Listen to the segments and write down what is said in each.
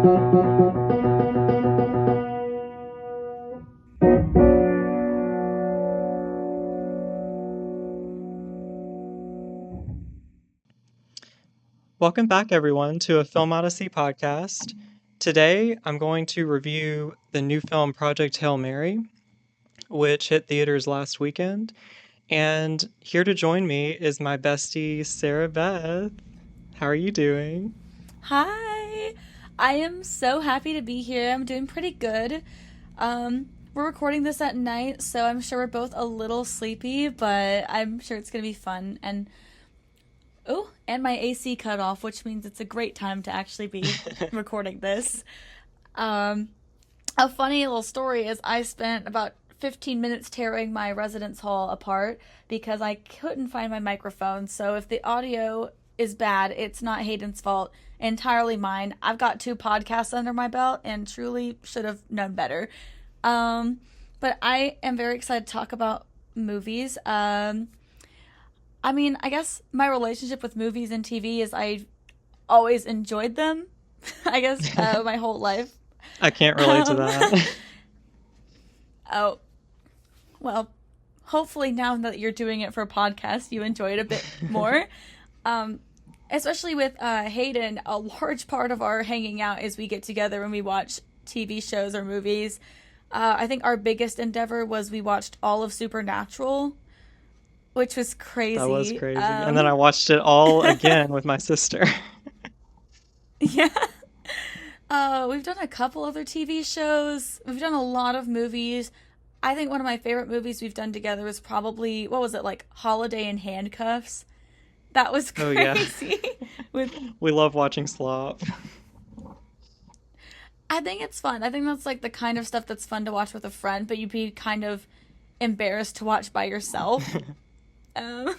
Welcome back, everyone, to A Film Odyssey podcast. Today, I'm going to review the new film Project Hail Mary, which hit theaters last weekend. And here to join me is my bestie, Sarah Beth. How are you doing? Hi! I am so happy to be here. I'm doing pretty good. We're recording this at night, so I'm sure we're both a little sleepy, but I'm sure it's going to be fun. And my AC cut off, which means it's a great time to actually be recording this. A funny little story is I spent about 15 minutes tearing my residence hall apart because I couldn't find my microphone. So if the audio is bad, it's not Hayden's fault, entirely mine. I've got 2 podcasts under my belt and truly should have known better. But I am very excited to talk about movies. I guess my relationship with movies and TV is I always enjoyed them, I guess, my whole life. I can't relate to that. Oh, well, hopefully now that you're doing it for a podcast, you enjoy it a bit more. Especially with Hayden, a large part of our hanging out is we get together and we watch TV shows or movies. I think our biggest endeavor was we watched all of Supernatural, which was crazy. That was crazy. And then I watched it all again with my sister. Yeah. We've done a couple other TV shows. We've done a lot of movies. I think one of my favorite movies we've done together was probably, what was it, like Holiday in Handcuffs? That was crazy. Oh, yeah. We love watching slop. I think it's fun. I think that's like the kind of stuff that's fun to watch with a friend, but you'd be kind of embarrassed to watch by yourself. And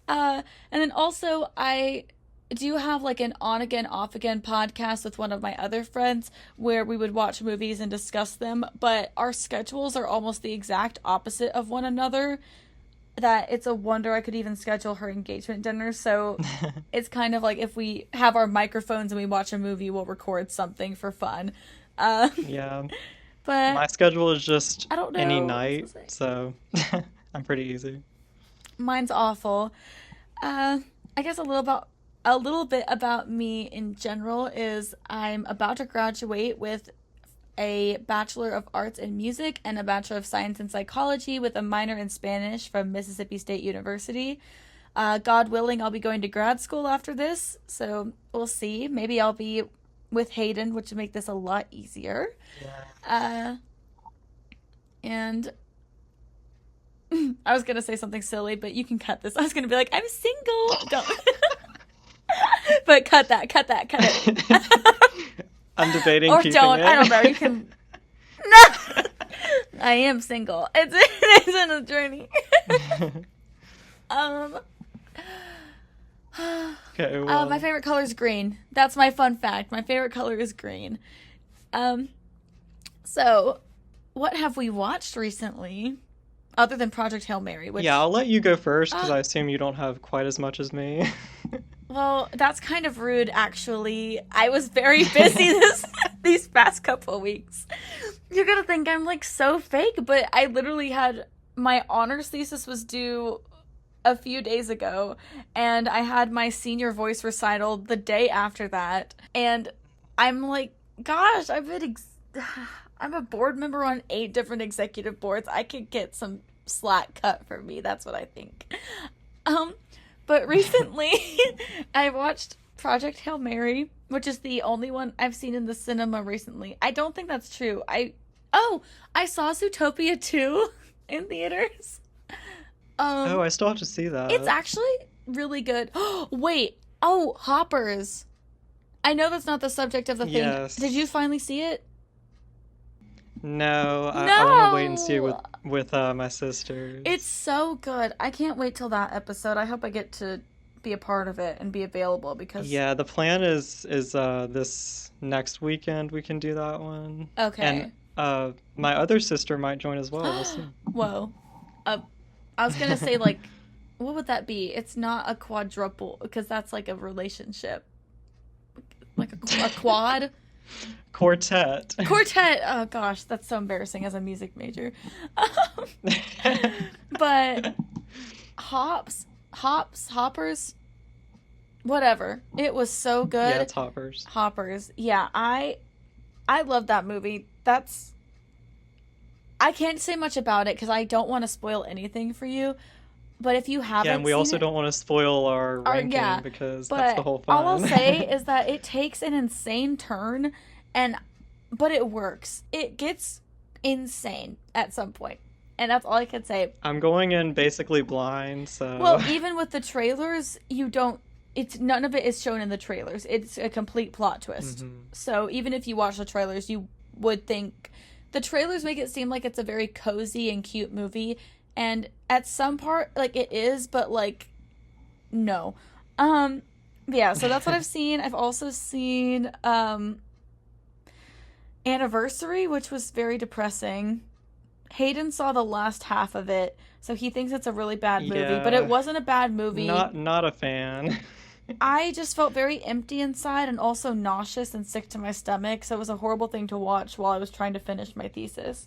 then also I do have like an on again, off again podcast with one of my other friends where we would watch movies and discuss them, but our schedules are almost the exact opposite of one another, that it's a wonder I could even schedule her engagement dinner. So it's kind of like if we have our microphones and we watch a movie, we'll record something for fun. Yeah. But my schedule is just I don't know any night, so I'm pretty easy. Mine's awful. I guess a little bit about me in general is I'm about to graduate with a Bachelor of Arts in Music and a Bachelor of Science in Psychology with a minor in Spanish from Mississippi State University. God willing, I'll be going to grad school after this, so we'll see. Maybe I'll be with Hayden, which would make this a lot easier. Yeah. And I was going to say something silly, but you can cut this. I was going to be like, I'm single. Don't. But cut it. I'm debating or keeping don't. it. I don't know. You can. No! I am single. It's in a journey. Okay, well. My favorite color is green. That's my fun fact. My favorite color is green. So, what have we watched recently? Other than Project Hail Mary, which... Yeah, I'll let you go first, because I assume you don't have quite as much as me. Well, that's kind of rude, actually. I was very busy these past couple of weeks. You're gonna think I'm, like, so fake, but I literally had... My honors thesis was due a few days ago, and I had my senior voice recital the day after that, and I'm like, gosh, I'm a board member on 8 different executive boards. I could get some slack cut for me. That's what I think. But recently, I watched Project Hail Mary, which is the only one I've seen in the cinema recently. I don't think that's true. I saw Zootopia 2 in theaters. I still have to see that. It's actually really good. Wait. Oh, Hoppers. I know that's not the subject of the thing. Yes. Did you finally see it? No, I want to wait and see it with my sisters. It's so good. I can't wait till that episode. I hope I get to be a part of it and be available because... Yeah, the plan is this next weekend we can do that one. Okay. And my other sister might join as well. We'll see. Whoa. I was gonna say, like, what would that be? It's not a quadruple because that's like a relationship. like a quad. Quartet. Quartet. Oh gosh, that's so embarrassing as a music major. But hoppers, whatever. It was so Yeah, good. it's Hoppers. Hoppers. Yeah, I love that movie. I can't say much about it because I don't want to spoil anything for you. But if you Yeah, and haven't we seen also it, don't want to spoil our or ranking yeah, because that's the but whole all I'll fun. say is that it takes an insane turn, and but it works. It gets insane at some point, and that's all I can say. I'm going in basically blind, Well, so even with the trailers, you don't. It's none of it is shown in the trailers. It's a complete plot twist. hmm. So even if you watch the trailers, you would think the trailers make it seem like it's a very cozy and cute movie, and at some part, like it is, but like no. Yeah, so that's what I've seen. I've also seen Anniversary, which was very depressing. Hayden saw the last half of it, so he thinks it's a really bad movie, but it Yeah, wasn't a bad movie. not a fan. I just felt very empty inside and also nauseous and sick to my stomach, so it was a horrible thing to watch while I was trying to finish my thesis.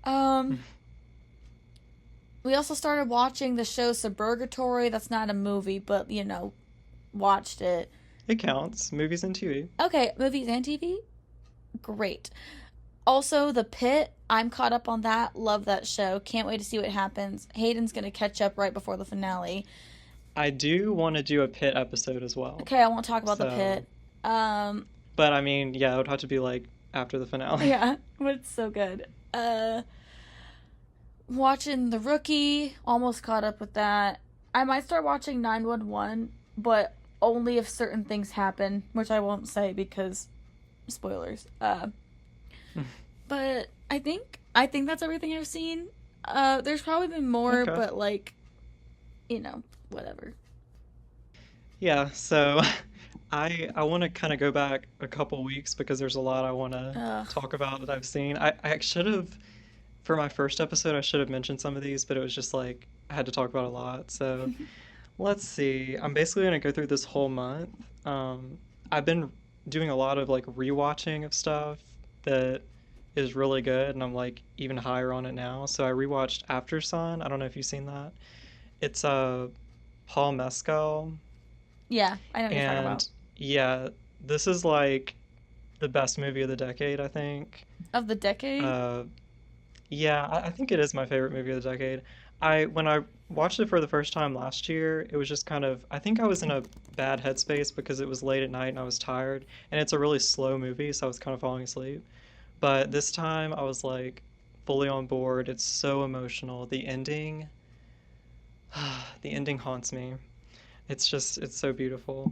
Um, we also started watching the show Suburgatory. That's not a movie, but watched it. It counts. Movies and TV. Okay, movies and TV? Great. Also, The Pit. I'm caught up on that. Love that show. Can't wait to see what happens. Hayden's gonna catch up right before the finale. I do want to do a Pit episode as well. Okay, I won't talk about The So, Pit. Um, but I mean, yeah, it would have to be like after the finale. yeah, but it's so good. Watching The Rookie. Almost caught up with that. I might start watching 911, but only if certain things happen, which I won't say because spoilers. But I think that's everything I've seen. There's probably been more, Okay. but like, whatever. Yeah, so I want to kind of go back a couple weeks because there's a lot I want to Ugh. talk about that I've seen. I should have for my first episode I should have mentioned some of these, but it was just like I had to talk about a lot. So let's see. I'm basically gonna go through this whole month. I've been doing a lot of like rewatching of stuff that is really good, and I'm like even higher on it now. So I rewatched After Sun. I don't know if you've seen that. It's Paul Mescal, Yeah, I know what you're talking about. and yeah, this is like the best movie of the decade, I think. Of the decade? Uh, yeah, I think it is my favorite movie of the decade. I when I watched it for the first time last year, it was just kind of I think I was in a bad headspace because it was late at night and I was tired, and it's a really slow movie, so I was kind of falling asleep. But this time I was like fully on board. It's so emotional. The ending haunts me. It's so beautiful.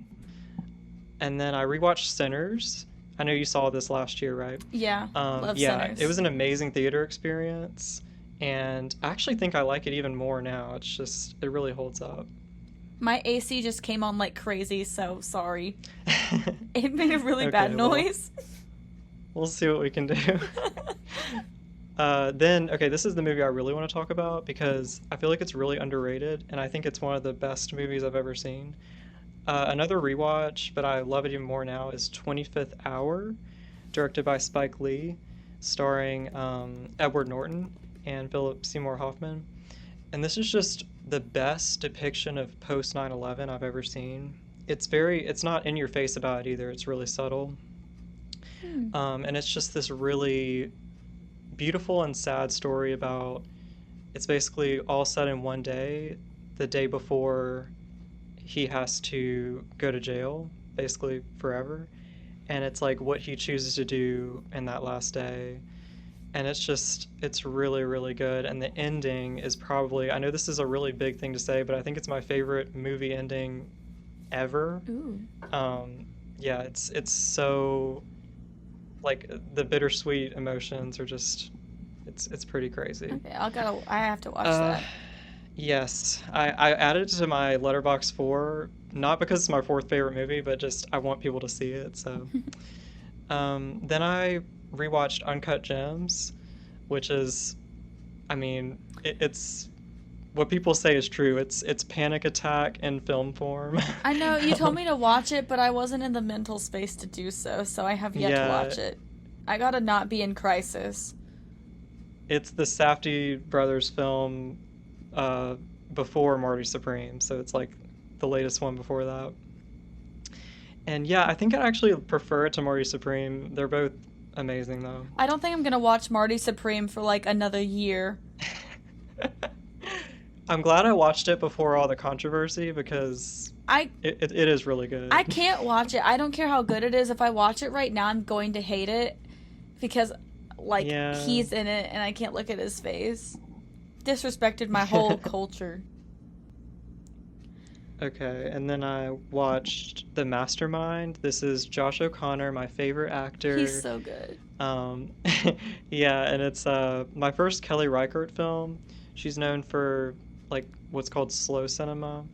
And then I rewatched Sinners. I know you saw this last year, right? Yeah, love Yeah, it Sinners. was an amazing theater experience, and I actually think I like it even more now. It's just it really holds up. My AC just came on like crazy, so sorry. It made a really bad Okay, well, noise. we'll see what we can do. Then, okay, this is the movie I really want to talk about because I feel like it's really underrated, and I think it's one of the best movies I've ever seen. Another rewatch, but I love it even more now, is 25th Hour, directed by Spike Lee, starring Edward Norton and Philip Seymour Hoffman. And this is just the best depiction of post 9/11 I've ever seen. It's not in your face about it either, it's really subtle. Hmm. And it's just this really beautiful and sad story about it's basically all set in one day, the day before he has to go to jail, basically forever. And it's like what he chooses to do in that last day. And it's really, really good. And the ending is probably, I know this is a really big thing to say, but I think it's my favorite movie ending ever. Ooh. Um, yeah, it's so, like, the bittersweet emotions are just, it's pretty crazy. Okay, I have to watch Uh, that. yes, I added it to my Letterbox 4, not because it's my fourth favorite movie, but just I want people to see it. So, then I rewatched Uncut Gems, which is, I mean, it's what people say is true. It's Panic Attack in film form. I know you told me to watch it, but I wasn't in the mental space to do so, so I have yet to Yeah, watch it. I gotta not be in crisis. it's the Safdie brothers film uh, before Marty Supreme, so it's like the latest one before that. And yeah, I think I actually prefer it to Marty Supreme. They're both amazing though. I don't think I'm gonna watch Marty Supreme for like another year. I'm glad I watched it before all the controversy because I it is really I good. can't watch it. I don't care how good it is. If I watch it right now, I'm going to hate it because like Yeah. he's in it and I can't look at his face. Disrespected my whole culture. Okay, and then I watched The Mastermind. This is Josh O'Connor, my favorite He's actor. so good. Um, yeah, and it's my first Kelly Reichardt film. She's known for like what's called slow cinema,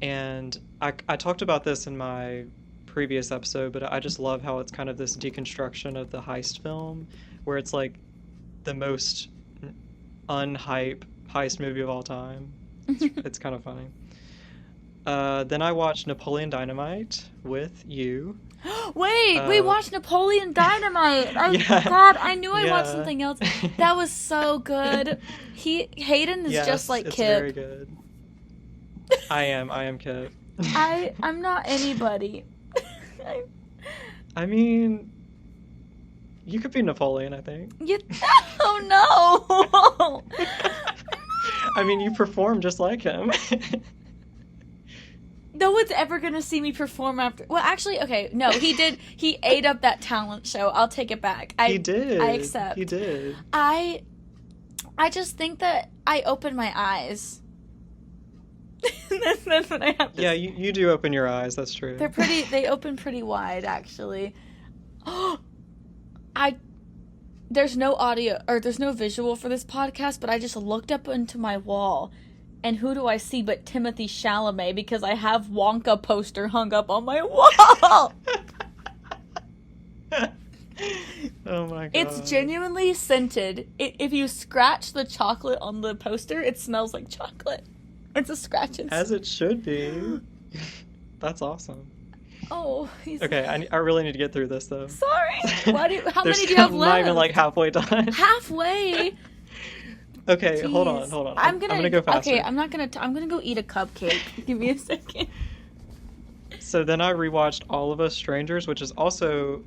and I talked about this in my previous episode, but I just love how it's kind of this deconstruction of the heist film, where it's like the most unhype heist movie of all time. It's kind of funny. Then I watched Napoleon Dynamite with you. Wait, we Uh, watched Napoleon Dynamite. yeah, God, I knew I watched yeah. something else. That was so good. Hayden is just Yes, like it's very Kip. good. I am Kit. I'm not anybody. I, I mean, you could be Napoleon, I think. you, oh no. I mean, you perform just like him. No one's ever gonna see me perform after. Well, actually, okay, no, he did. He ate up that talent show. I'll take it back. He I did. He accept. did. I, I just think that I opened my eyes. That's what I have to Yeah, say. you do open your eyes, that's true. They're pretty. They open pretty wide, actually. I there's no audio or there's no visual for this podcast, but I just looked up into my wall, and who do I see but Timothy Chalamet because I have Wonka poster hung up on my wall. Oh my It's God. genuinely scented. If you scratch the chocolate on the poster, it smells like chocolate. It's a scratch and As it should be. That's awesome. oh, he's Okay, I really need to get through this though. sorry. How There's many do you have I'm not even like left? halfway done. Halfway. Okay, hold Jeez. on. I'm I'm gonna gonna go faster. okay. I'm gonna go eat a cupcake. Give me a second. So then I rewatched All of Us Strangers, which is also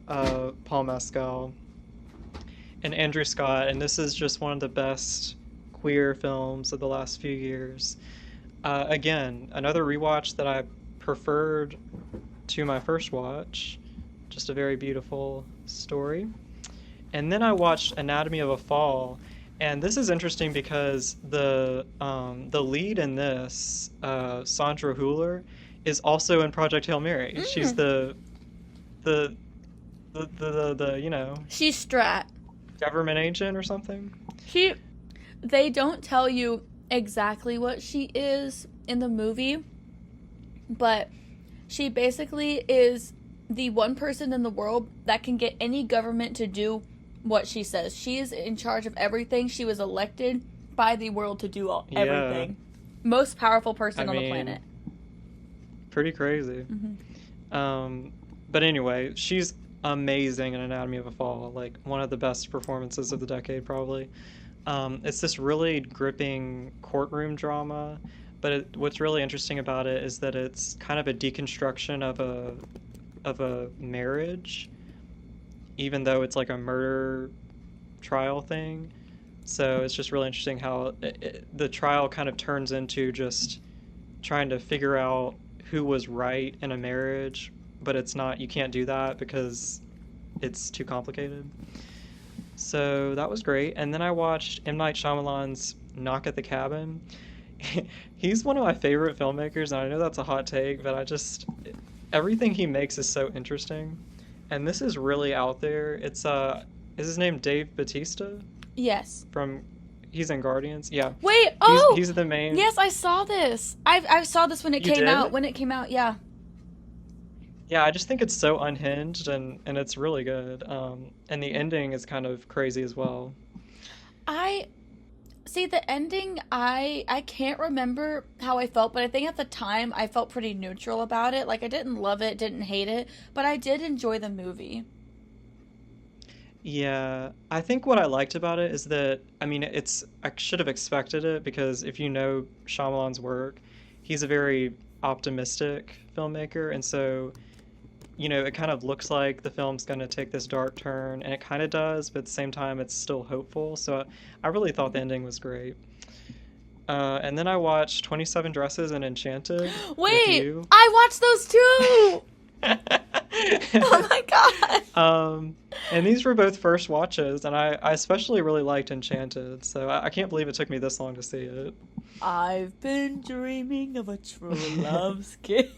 Paul Mescal and Andrew Scott, and this is just one of the best queer films of the last few years. Again, another rewatch that I preferred to my first watch. Just a very beautiful story. And then I watched Anatomy of a Fall, and this is interesting because the lead in this, Sandra Hüller, is also in Project Hail Mary. She's Mm. the you know, She's Strat. government agent or something. She. They don't tell you exactly what she is in the movie, but she basically is the one person in the world that can get any government to do what she says. She is in charge of everything. She was elected by the world to do Yeah, everything. Most powerful I person on the mean, planet. pretty crazy. Um, but anyway, she's amazing in Anatomy of a Fall, like one of the best performances of the decade, probably. It's this really gripping courtroom drama, but what's really interesting about it is that it's kind of a deconstruction of a marriage, even though it's like a murder trial thing. So it's just really interesting how the trial kind of turns into just trying to figure out who was right in a marriage, but it's not, you can't do that because it's too complicated. So that was great. And then I watched M. Night Shyamalan's Knock at the Cabin. He's one of my favorite filmmakers, and I know that's a hot take, but everything he makes is so interesting. And this is really out there. Is his name Dave Bautista Yes. from, he's in Guardians? Yeah. Wait. Oh. He's the main. Yes, I saw this. I saw this when it You came out. did? When it came out, yeah. Yeah, I just think it's so unhinged and it's really good. And the ending is kind of crazy as well. I See, the ending, I can't remember how I felt, but I think at the time I felt pretty neutral about it. Like I didn't love it, didn't hate it, but I did enjoy the movie. Yeah, I think what I liked about it is that, I mean, I should have expected it because if you know Shyamalan's work, he's a very optimistic filmmaker, and so, it kind of looks like the film's going to take this dark turn, and it kind of does, but at the same time, it's still hopeful. So I really thought the ending was great. And then I watched 27 Dresses and Enchanted with Wait, you. I watched those too. Oh my god. And these were both first watches, and I especially really liked Enchanted, so I can't believe it took me this long to see it. I've been dreaming of a true love's kiss.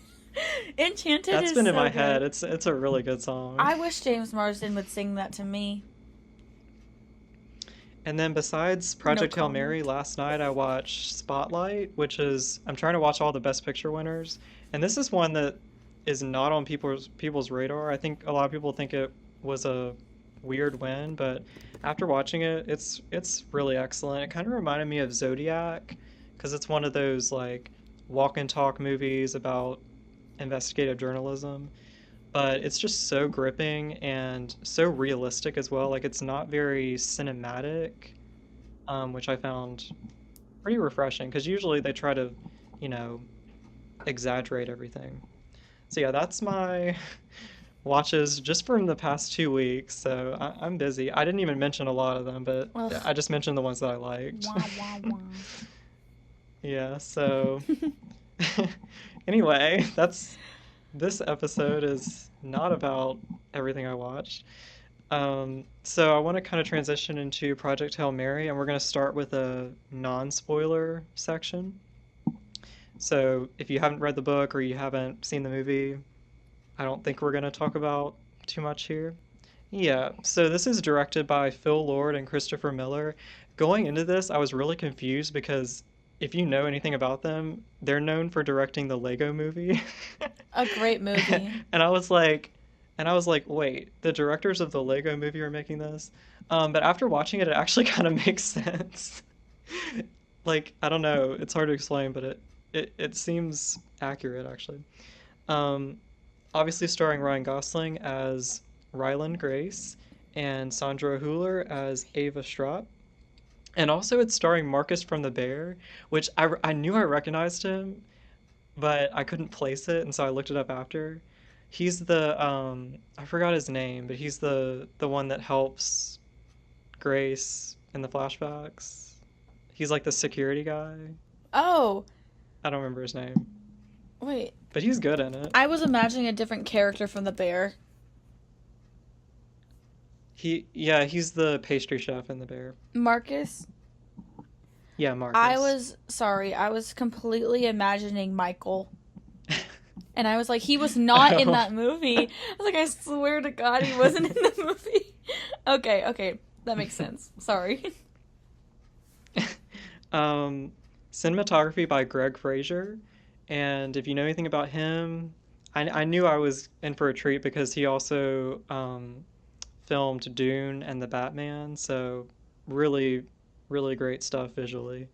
Enchanted That's is been in so my good. head. It's a really good song. I wish James Marsden would sing that to me. And then besides No Project Hail Mary, comment. last night I watched Spotlight, which is I'm trying to watch all the Best Picture winners, and this is one that is not on people's radar. I think a lot of people think it was a weird win, but after watching it, it's really excellent. It kind of reminded me of Zodiac because it's one of those like walk and talk movies about investigative journalism, but it's just so gripping and so realistic as well. Like it's not very cinematic, which I found pretty refreshing because usually they try to, you know, exaggerate everything. So yeah, that's my watches just from the past 2 weeks. So I'm busy. I didn't even mention a lot of them, but Ugh. I just mentioned the ones that I liked. Wah, wah, wah. Yeah, so anyway, that's this episode is not about everything I watched. So I want to kind of transition into Project Hail Mary, and we're going to start with a non-spoiler section. So if you haven't read the book or you haven't seen the movie, I don't think we're going to talk about too much here. Yeah, so this is directed by Phil Lord and Christopher Miller. Going into this, I was really confused because if you know anything about them, they're known for directing the Lego movie. A great movie. And I was like, wait, the directors of the Lego movie are making this? But after watching it, it actually kind of makes sense. Like, I don't know, it's hard to explain, but it seems accurate actually. Um, Obviously starring Ryan Gosling as Ryland Grace and Sandra Hüller as Ava Straub. And also it's starring Marcus from The Bear, which I knew I recognized him, but I couldn't place it, and so I looked it up after. He's the I forgot his name, but he's the one that helps Grace in the flashbacks. He's like the security guy. Oh, I don't remember his name, wait. but he's good in it. I was imagining a different character from the bear. Yeah, he's the pastry chef in The Bear. Marcus? Yeah, I Marcus. was sorry. I was completely imagining Michael. And I was like, he was not in Oh. that movie. I was like, I swear to God, he wasn't in the movie. Okay, okay. That makes sense. Sorry. Um, Cinematography by Greg Fraser. And if you know anything about him, I knew I was in for a treat because he also filmed Dune and the Batman. So really, really great stuff visually.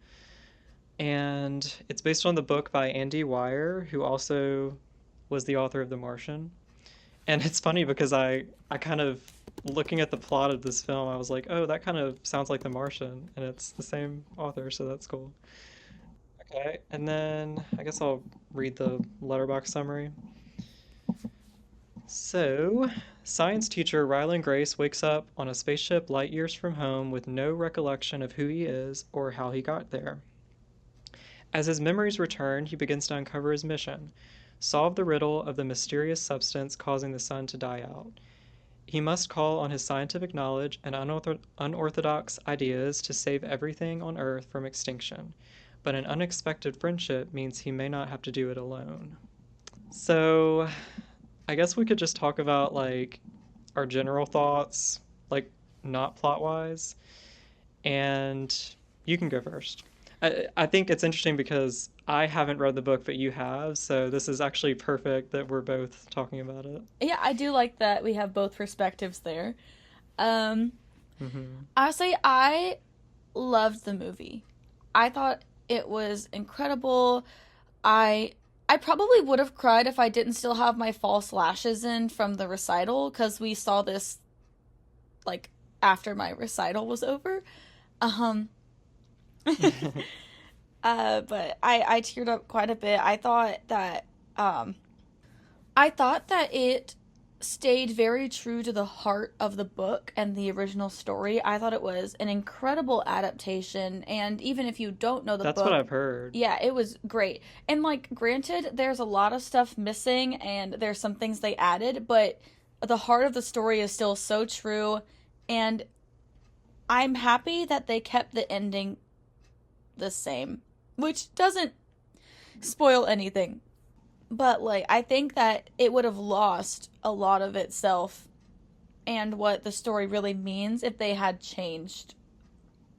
And it's based on the book by Andy Weir, who also was the author of The Martian. And it's funny because I kind of looking at the plot of this film, I was like, oh, that kind of sounds like The Martian, and it's the same author, so that's cool. Okay, and then I guess I'll read the letterbox summary. So, science teacher Ryland Grace wakes up on a spaceship light years from home with no recollection of who he is or how he got there. As his memories return, he begins to uncover his mission: solve the riddle of the mysterious substance causing the sun to die out. He must call on his scientific knowledge and unorthodox ideas to save everything on Earth from extinction. But an unexpected friendship means he may not have to do it alone. So, I guess we could just talk about like our general thoughts, like not plot wise, and you can go first. I think it's interesting because I haven't read the book, but you have, so this is actually perfect that we're both talking about it. Yeah, I do like that we have both perspectives there. Um, Hmm. Honestly, I loved the movie. I thought it was incredible. I I probably would have cried if I didn't still have my false lashes in from the recital because we saw this like after my recital was over. Um but I teared up quite a bit. Um I thought that it stayed very true to the heart of the book and the original story. I thought it was an incredible adaptation, and even if you don't know the That's what book, I've heard. yeah, it was great. And like granted, there's a lot of stuff missing and there's some things they added, but the heart of the story is still so true, and I'm happy that they kept the ending the same, which doesn't spoil anything. But like I think that it would have lost a lot of itself and what the story really means if they had changed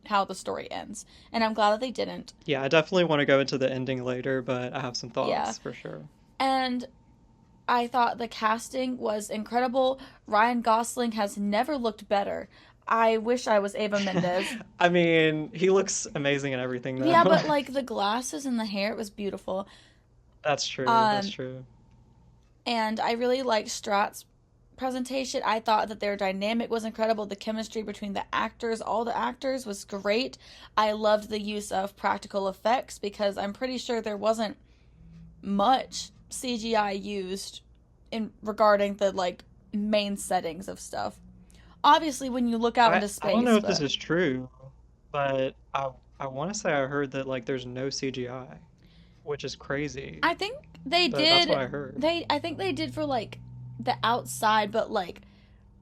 how the story ends. And I'm glad that they didn't. Yeah, I definitely want to go into the ending later, but I have some Yeah. thoughts for sure. And I thought the casting was incredible. Ryan Gosling has never looked better. I wish I was Ava Mendes. I mean, he looks amazing in everything Yeah, though. but like the glasses and the hair, it was beautiful. That's true. That's Um, true. and I really liked Strat's presentation. I thought that their dynamic was incredible. The chemistry between the actors, all the actors, was great. I loved the use of practical effects because I'm pretty sure there wasn't much CGI used in regarding the like main settings of stuff. Obviously, when you look out into I don't know space, if this but is true, but I want to say I heard that like there's no CGI, which is crazy, I think they but that's what did. I heard. I think they did for like the outside, but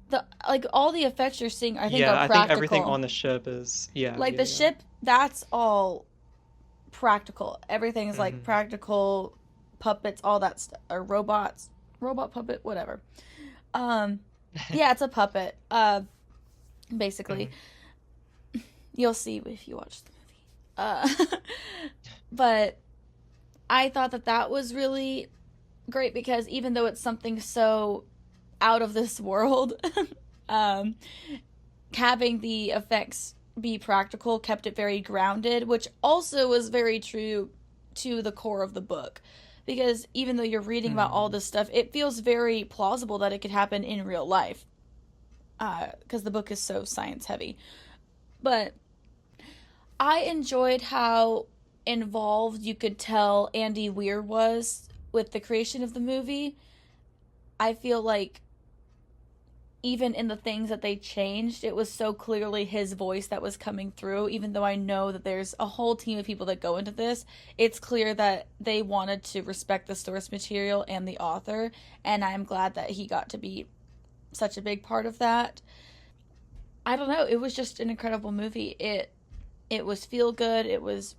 the like all the effects you're seeing, I think are Yeah, I think everything practical. on the ship is yeah, Like yeah, the yeah. ship, that's all practical. Everything's like Hmm. practical puppets, all that stuff, or robots, robot puppet, whatever. Um, yeah, it's a puppet. Basically, Hmm. you'll see if you watch the movie. But I thought that that was really great because even though it's something so out of this world, um, having the effects be practical kept it very grounded, which also was very true to the core of the book. Because even though you're reading about all Hmm. this stuff, it feels very plausible that it could happen in real life. Because the book is so science heavy. But I enjoyed how involved you could tell Andy Weir was with the creation of the movie. I feel like even in the things that they changed, it was so clearly his voice that was coming through. Even though I know that there's a whole team of people that go into this, it's clear that they wanted to respect the source material and the author, and I'm glad that he got to be such a big part of that. I don't know, it was just an incredible movie. It was feel good, it was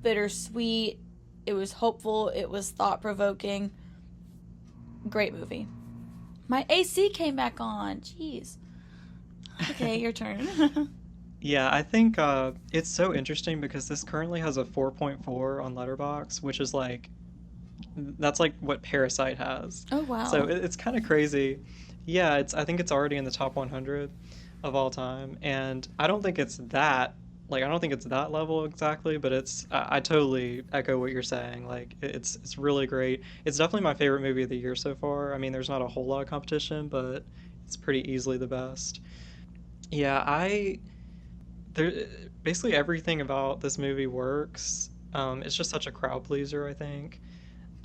bittersweet, it was hopeful, it was thought provoking. Great movie. My AC came back on. Jeez. Okay, your turn. Yeah, I think it's so interesting because this currently has a 4.4 on Letterbox, which is like that's like what Parasite has. Oh So wow. it's kind of crazy. Yeah, it's I think it's already in the top 100 of all time, and I don't think it's that like I don't think it's that level exactly, but it's I totally echo what you're saying. Like it's really great. It's definitely my favorite movie of the year so far. I mean, there's not a whole lot of competition, but it's pretty easily the best. Yeah, I there basically everything about this movie works. It's just such a crowd pleaser, I think.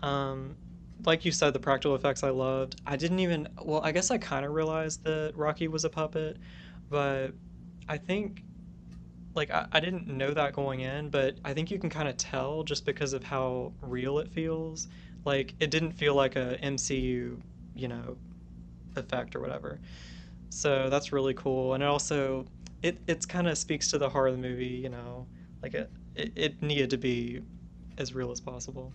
Um, like you said, the practical effects I loved. I didn't even, well, I guess I kind of realized that Rocky was a puppet, but I think, like, I didn't know that going in, but I think you can kind of tell just because of how real it feels. Like, it didn't feel like a MCU, you know, effect or whatever. So that's really cool. And it also, it's kind of speaks to the heart of the movie, you know, like it needed to be as real as possible.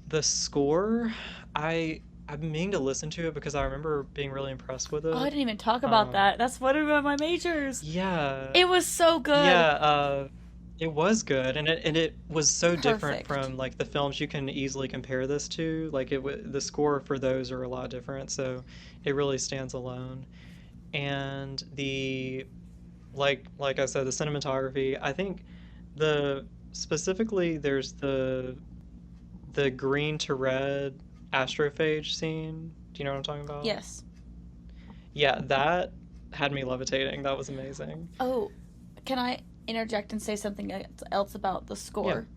The score, I've been meaning to listen to it because I remember being really impressed with Oh, I it. didn't even talk about Um, that. That's one of my majors. yeah, It was so yeah, good. it was good, and it was so different Perfect. from like the films you can easily compare this to. Like the score for those are a lot different, so it really stands alone. And the like I said, the cinematography, I think the specifically, there's the green to red astrophage scene. Do you know what I'm talking about? Yes. Yeah, that had me levitating. That was amazing. Oh, can I interject and say something else about the Yeah. score?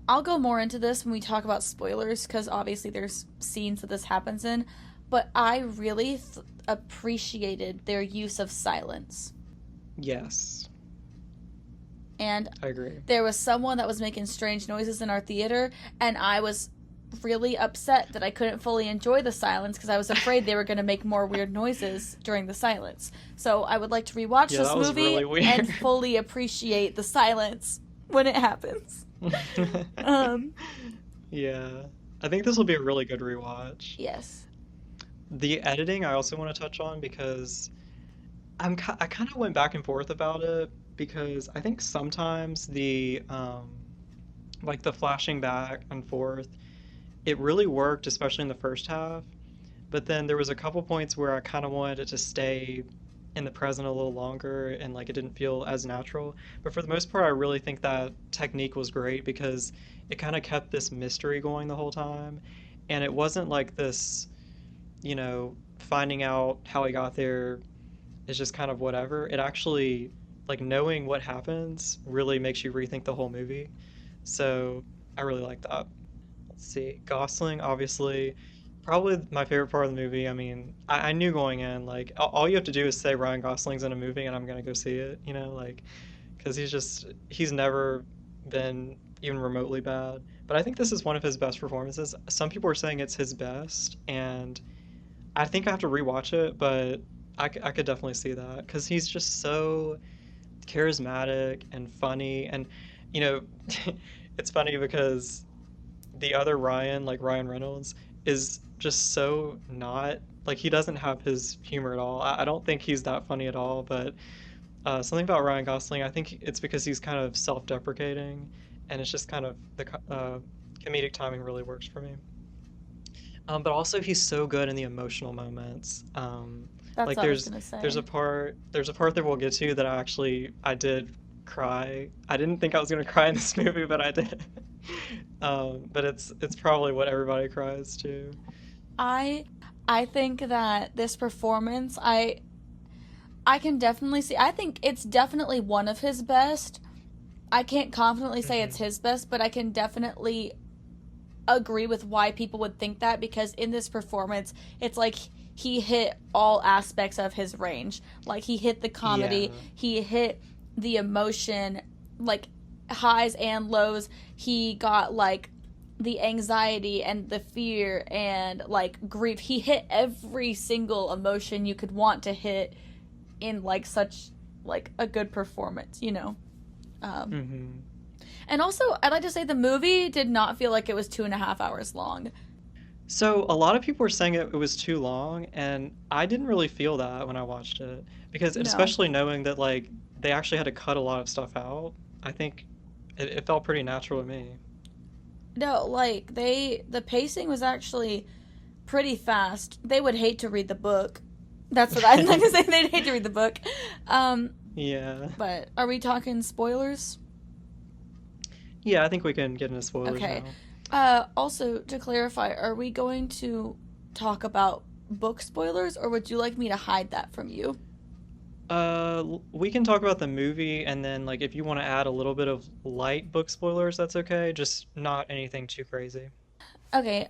I'll go more into this when we talk about spoilers because obviously there's scenes that this happens in, but I really appreciated their use of silence. Yes, And I agree. there was someone that was making strange noises in our theater, and I was really upset that I couldn't fully enjoy the silence because I was afraid they were going to make more weird noises during the silence. So I would like to rewatch Yeah, this that was movie really and weird. fully appreciate the silence when it happens. Um, Yeah. I think this will be a really good rewatch. yes. The editing I also want to touch on because I kind of went back and forth about it because I think sometimes the like the flashing back and forth, it really worked, especially in the first half. But then there was a couple points where I kind of wanted it to stay in the present a little longer and like it didn't feel as natural. But for the most part, I really think that technique was great because it kind of kept this mystery going the whole time. And it wasn't like this, finding out how he got there is just kind of whatever. It actually, like knowing what happens really makes you rethink the whole movie. So I really like that. Let's see. Gosling, obviously, probably my favorite part of the movie. I mean, I knew going in, like, all you have to do is say Ryan Gosling's in a movie and I'm gonna go see it, like, because he's never been even remotely bad. But I think this is one of his best performances. Some people are saying it's his best, and I think I have to rewatch it, but I could definitely see that because he's just so charismatic and funny. And, you know, it's funny because the other Ryan, like Ryan Reynolds, is just so not like he doesn't have his humor at all. I don't think he's that funny at all, but something about Ryan Gosling, I think it's because he's kind of self-deprecating, and it's just kind of the comedic timing really works for me. But also he's so good in the emotional moments. That's Like what I was going to say. there's a part that we'll get to that I did cry. I didn't think I was gonna cry in this movie, but I did. But it's probably what everybody cries to. I I think that this performance, I can definitely see. I think it's definitely one of his best. I can't confidently say it's Hmm. his best, but I can definitely agree with why people would think that because in this performance, it's like he hit all aspects of his range. Like he hit the comedy, Yeah. he hit the emotion, like highs and lows. He got like the anxiety and the fear and like grief. He hit every single emotion you could want to hit in like such like a good performance. Um, Hmm. and also, I'd like to say the movie did not feel like it was 2.5 hours long. So a lot of people were saying it was too long, and I didn't really feel that when I watched it because No, especially knowing that like they actually had to cut a lot of stuff out, I think it felt pretty natural to me. no, like the pacing was actually pretty fast. They would hate to read the book. That's what I'm gonna say. They'd hate to read the book. Um, Yeah. but are we talking spoilers? Yeah, I think we can get into spoilers Okay. now. Also, to clarify, are we going to talk about book spoilers, or would you like me to hide that from you? We can talk about the movie, and then like if you want to add a little bit of light book spoilers, that's okay. Just not anything too crazy. Okay.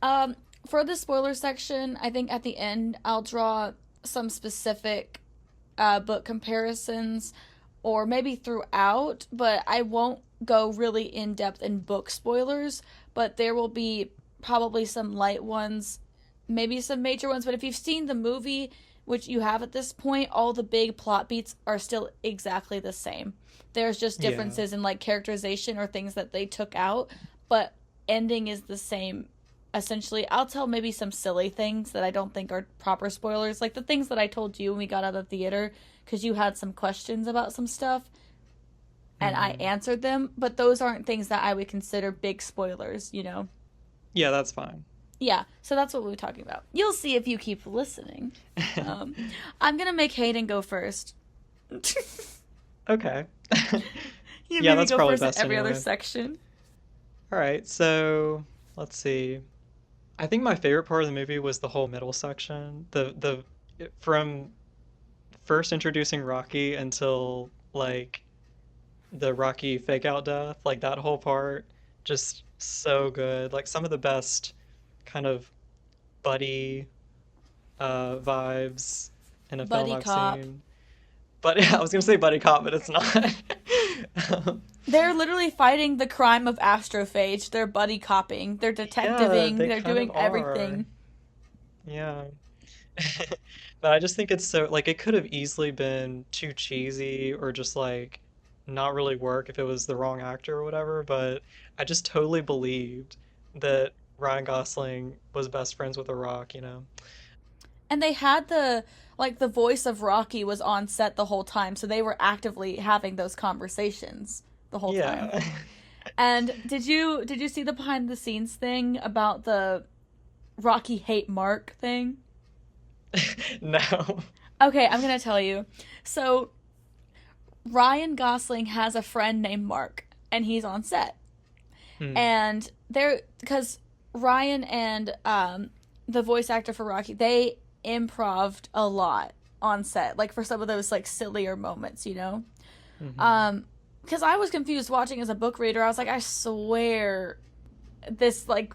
Um, for the spoiler section, I think at the end I'll draw some specific book comparisons, or maybe throughout, but I won't go really in depth in book spoilers. But there will be probably some light ones, maybe some major ones. But if you've seen the movie, which you have at this point, all the big plot beats are still exactly the same. There's just Yeah. differences in like characterization or things that they took out, but ending is the same. Essentially, I'll tell maybe some silly things that I don't think are proper spoilers, like the things that I told you when we got out of the theater, because you had some questions about some stuff and I Hmm. answered them, but those aren't things that I would consider big spoilers. Yeah, that's fine. Yeah, so that's what we were talking about. You'll see if you keep listening. Um, I'm gonna make Hayden go first. Okay. You Yeah, made me that's go probably first in best every other anyway. section. All right, so let's see. I think my favorite part of the movie was the whole middle section. From first introducing Rocky until like the Rocky fake out death, like that whole part, just so good. Like some of the best kind of buddy vibes in a film Buddy I've cop. seen. But yeah, I was gonna say buddy cop, but it's not. Um, They're literally fighting the crime of astrophage. They're buddy copping. They're yeah, detectiving. they They're kind of doing are. everything. Yeah. But I just think it's so like it could have easily been too cheesy or just like not really work if it was the wrong actor or whatever, but I just totally believed that Ryan Gosling was best friends with The Rock, you know? And they had the voice of Rocky was on set the whole time, so they were actively having those conversations the whole time. Yeah. And did you see the behind the scenes thing about the Rocky hate Mark thing? No. Okay, I'm gonna tell you. So Ryan Gosling has a friend named Mark, and he's on set. Hmm. And they're because Ryan and the voice actor for Rocky, they improved a lot on set, like for some of those like sillier moments, you know. Hmm. Um, because I was confused watching as a book reader. I was like, I swear this like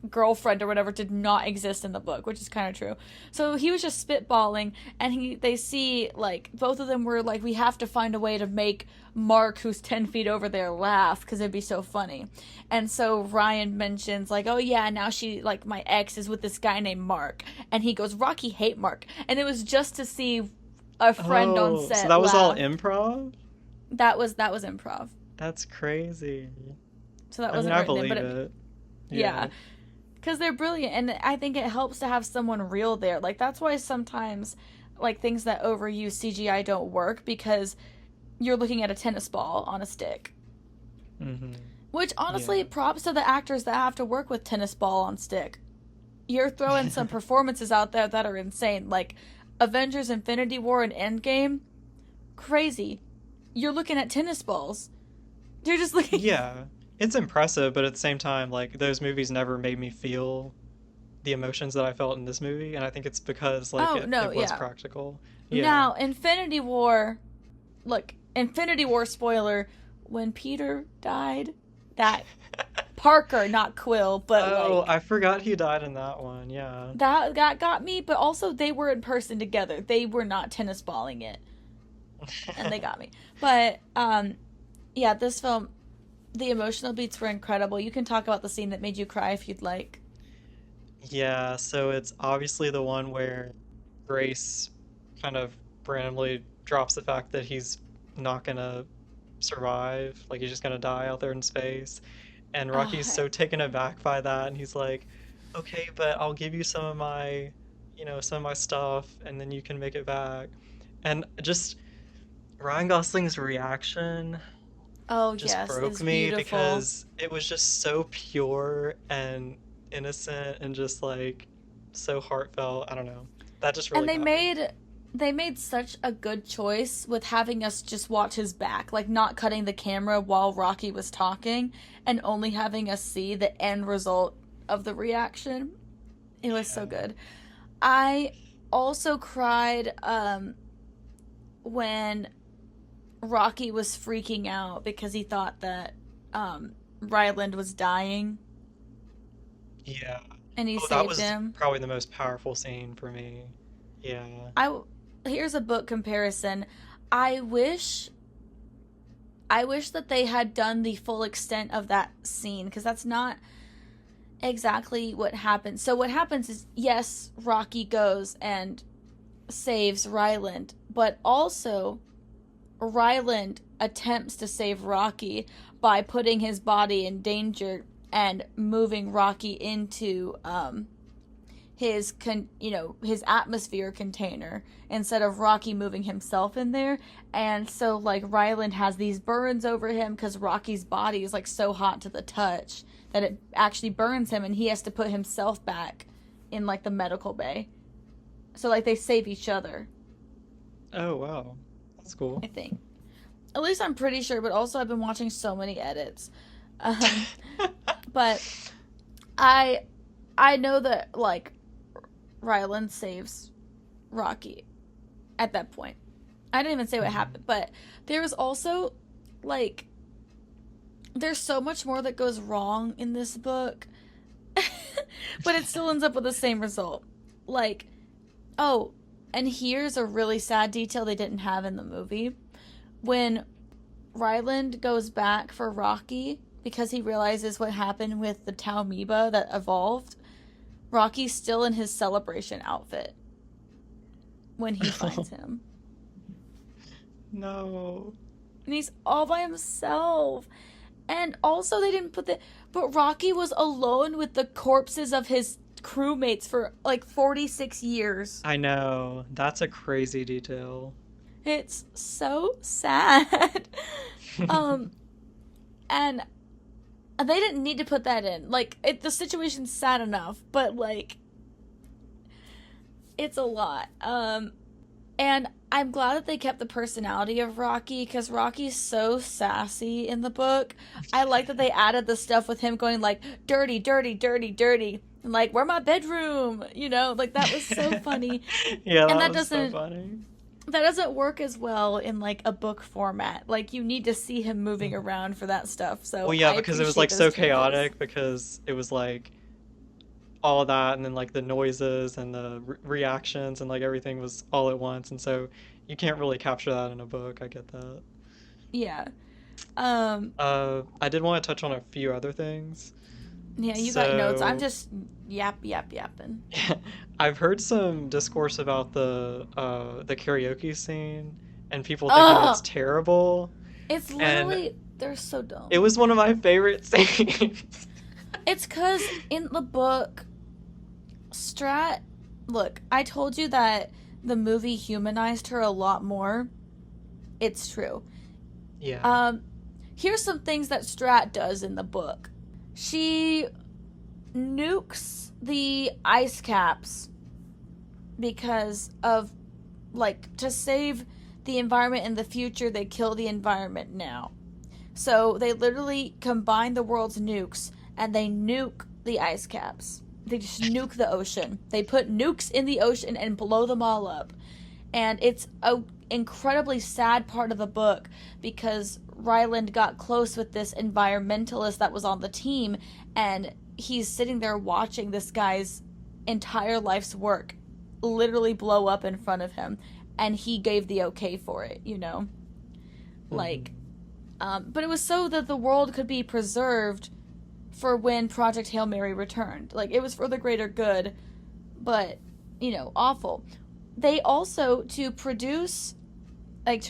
girlfriend or whatever did not exist in the book, which is kind of true. So he was just spitballing, and they see like both of them were like, we have to find a way to make Mark, who's 10 feet over there, laugh because it'd be so funny. And so Ryan mentions like, oh yeah, now she like my ex is with this guy named Mark, and he goes, Rocky hate Mark, and it was just to see a friend on Oh, so set that was all laugh. improv? That was improv, That's crazy. so that I mean, wasn't I written in, but believe it. yeah, Yeah. because they're brilliant, and I think it helps to have someone real there. Like that's why sometimes like things that overuse CGI don't work, because you're looking at a tennis ball on a stick. Hmm. Which honestly, Yeah. props to the actors that have to work with tennis ball on stick. You're throwing some performances out there that are insane, like Avengers Infinity War and Endgame. Crazy. You're looking at tennis balls. You're just looking. Yeah. It's impressive, but at the same time, like those movies never made me feel the emotions that I felt in this movie, and I think it's because like Oh, it, no, it was yeah. practical. Yeah. Now, Infinity War. Look, Infinity War spoiler. When Peter died, that Parker, not Quill, but Oh, like I forgot he died in that one. Yeah. that got me. But also, they were in person together. They were not tennis balling it, and they got me. But yeah, this film, the emotional beats were incredible. You can talk about the scene that made you cry if you'd like. Yeah, so it's obviously the one where Grace kind of randomly drops the fact that he's not gonna survive, like he's just gonna die out there in space. And Oh, Rocky's so taken aback by that, and he's like, "Okay, but I'll give you some of my, some of my stuff, and then you can make it back." And just Ryan Gosling's reaction oh just yes, broke it's me beautiful. because it was just so pure and innocent and just like so heartfelt. I don't know. That just And really got me. they made such a good choice with having us just watch his back, like not cutting the camera while Rocky was talking and only having us see the end result of the reaction. It was so Yeah. good. I also cried when Rocky was freaking out because he thought that Ryland was dying Yeah. and he Oh, that saved was him. probably the most powerful scene for me. Yeah. I Here's a book comparison. I wish I wish that they had done the full extent of that scene, because that's not exactly what happens. So what happens is, yes, Rocky goes and saves Ryland, but also Ryland attempts to save Rocky by putting his body in danger and moving Rocky into his atmosphere container instead of Rocky moving himself in there. And so like Ryland has these burns over him because Rocky's body is like so hot to the touch that it actually burns him, and he has to put himself back in like the medical bay. So like they save each other, Oh, wow. That's cool. I think. At least I'm pretty sure, but also I've been watching so many edits. Um, but I I know that like Ryland saves Rocky at that point. I didn't even say what Mhm. happened, but there was also like there's so much more that goes wrong in this book, but it still ends up with the same result. Like, oh, and here's a really sad detail they didn't have in the movie. When Ryland goes back for Rocky because he realizes what happened with the Taumiba that evolved, Rocky's still in his celebration outfit when he finds him. No. And he's all by himself. And also, they didn't put the. But Rocky was alone with the corpses of his crewmates for like 46 years. I know. That's a crazy detail. It's so sad. um, and they didn't need to put that in. Like, the situation's sad enough, but like, it's a lot. And I'm glad that they kept the personality of Rocky because Rocky's so sassy in the book. I like that they added the stuff with him going like dirty, dirty, dirty, dirty, and like where my bedroom, like that was so funny. Yeah, And that was so funny. that doesn't work as well in like a book format. Like you need to see him moving around for that stuff. Well, So yeah, I because it was appreciate like those so changes. chaotic because it was like all that and then like the noises and the reactions and like everything was all at once and so you can't really capture that in a book. I get that. Yeah. Um. I did want to touch on a few other things. Yeah. You got notes. I'm So, just yapping. I've heard some discourse about the karaoke scene and people thinking it's Oh, terrible, it's and literally they're so it dumb. was one of my favorite scenes. It's cuz in the book Strat look, I told you that the movie humanized her a lot more. It's true. Yeah. Um Here's some things that Strat does in the book. She nukes the ice caps because of like to save the environment in the future, they kill the environment now. So they literally combine the world's nukes and they nuke the ice caps. They just nuke the ocean. They put nukes in the ocean and blow them all up. And it's a incredibly sad part of the book because Ryland got close with this environmentalist that was on the team and he's sitting there watching this guy's entire life's work literally blow up in front of him and he gave the okay for it. Like Hmm. but it was so that the world could be preserved for when Project Hail Mary returned. Like, it was for the greater good, but, awful. They also, to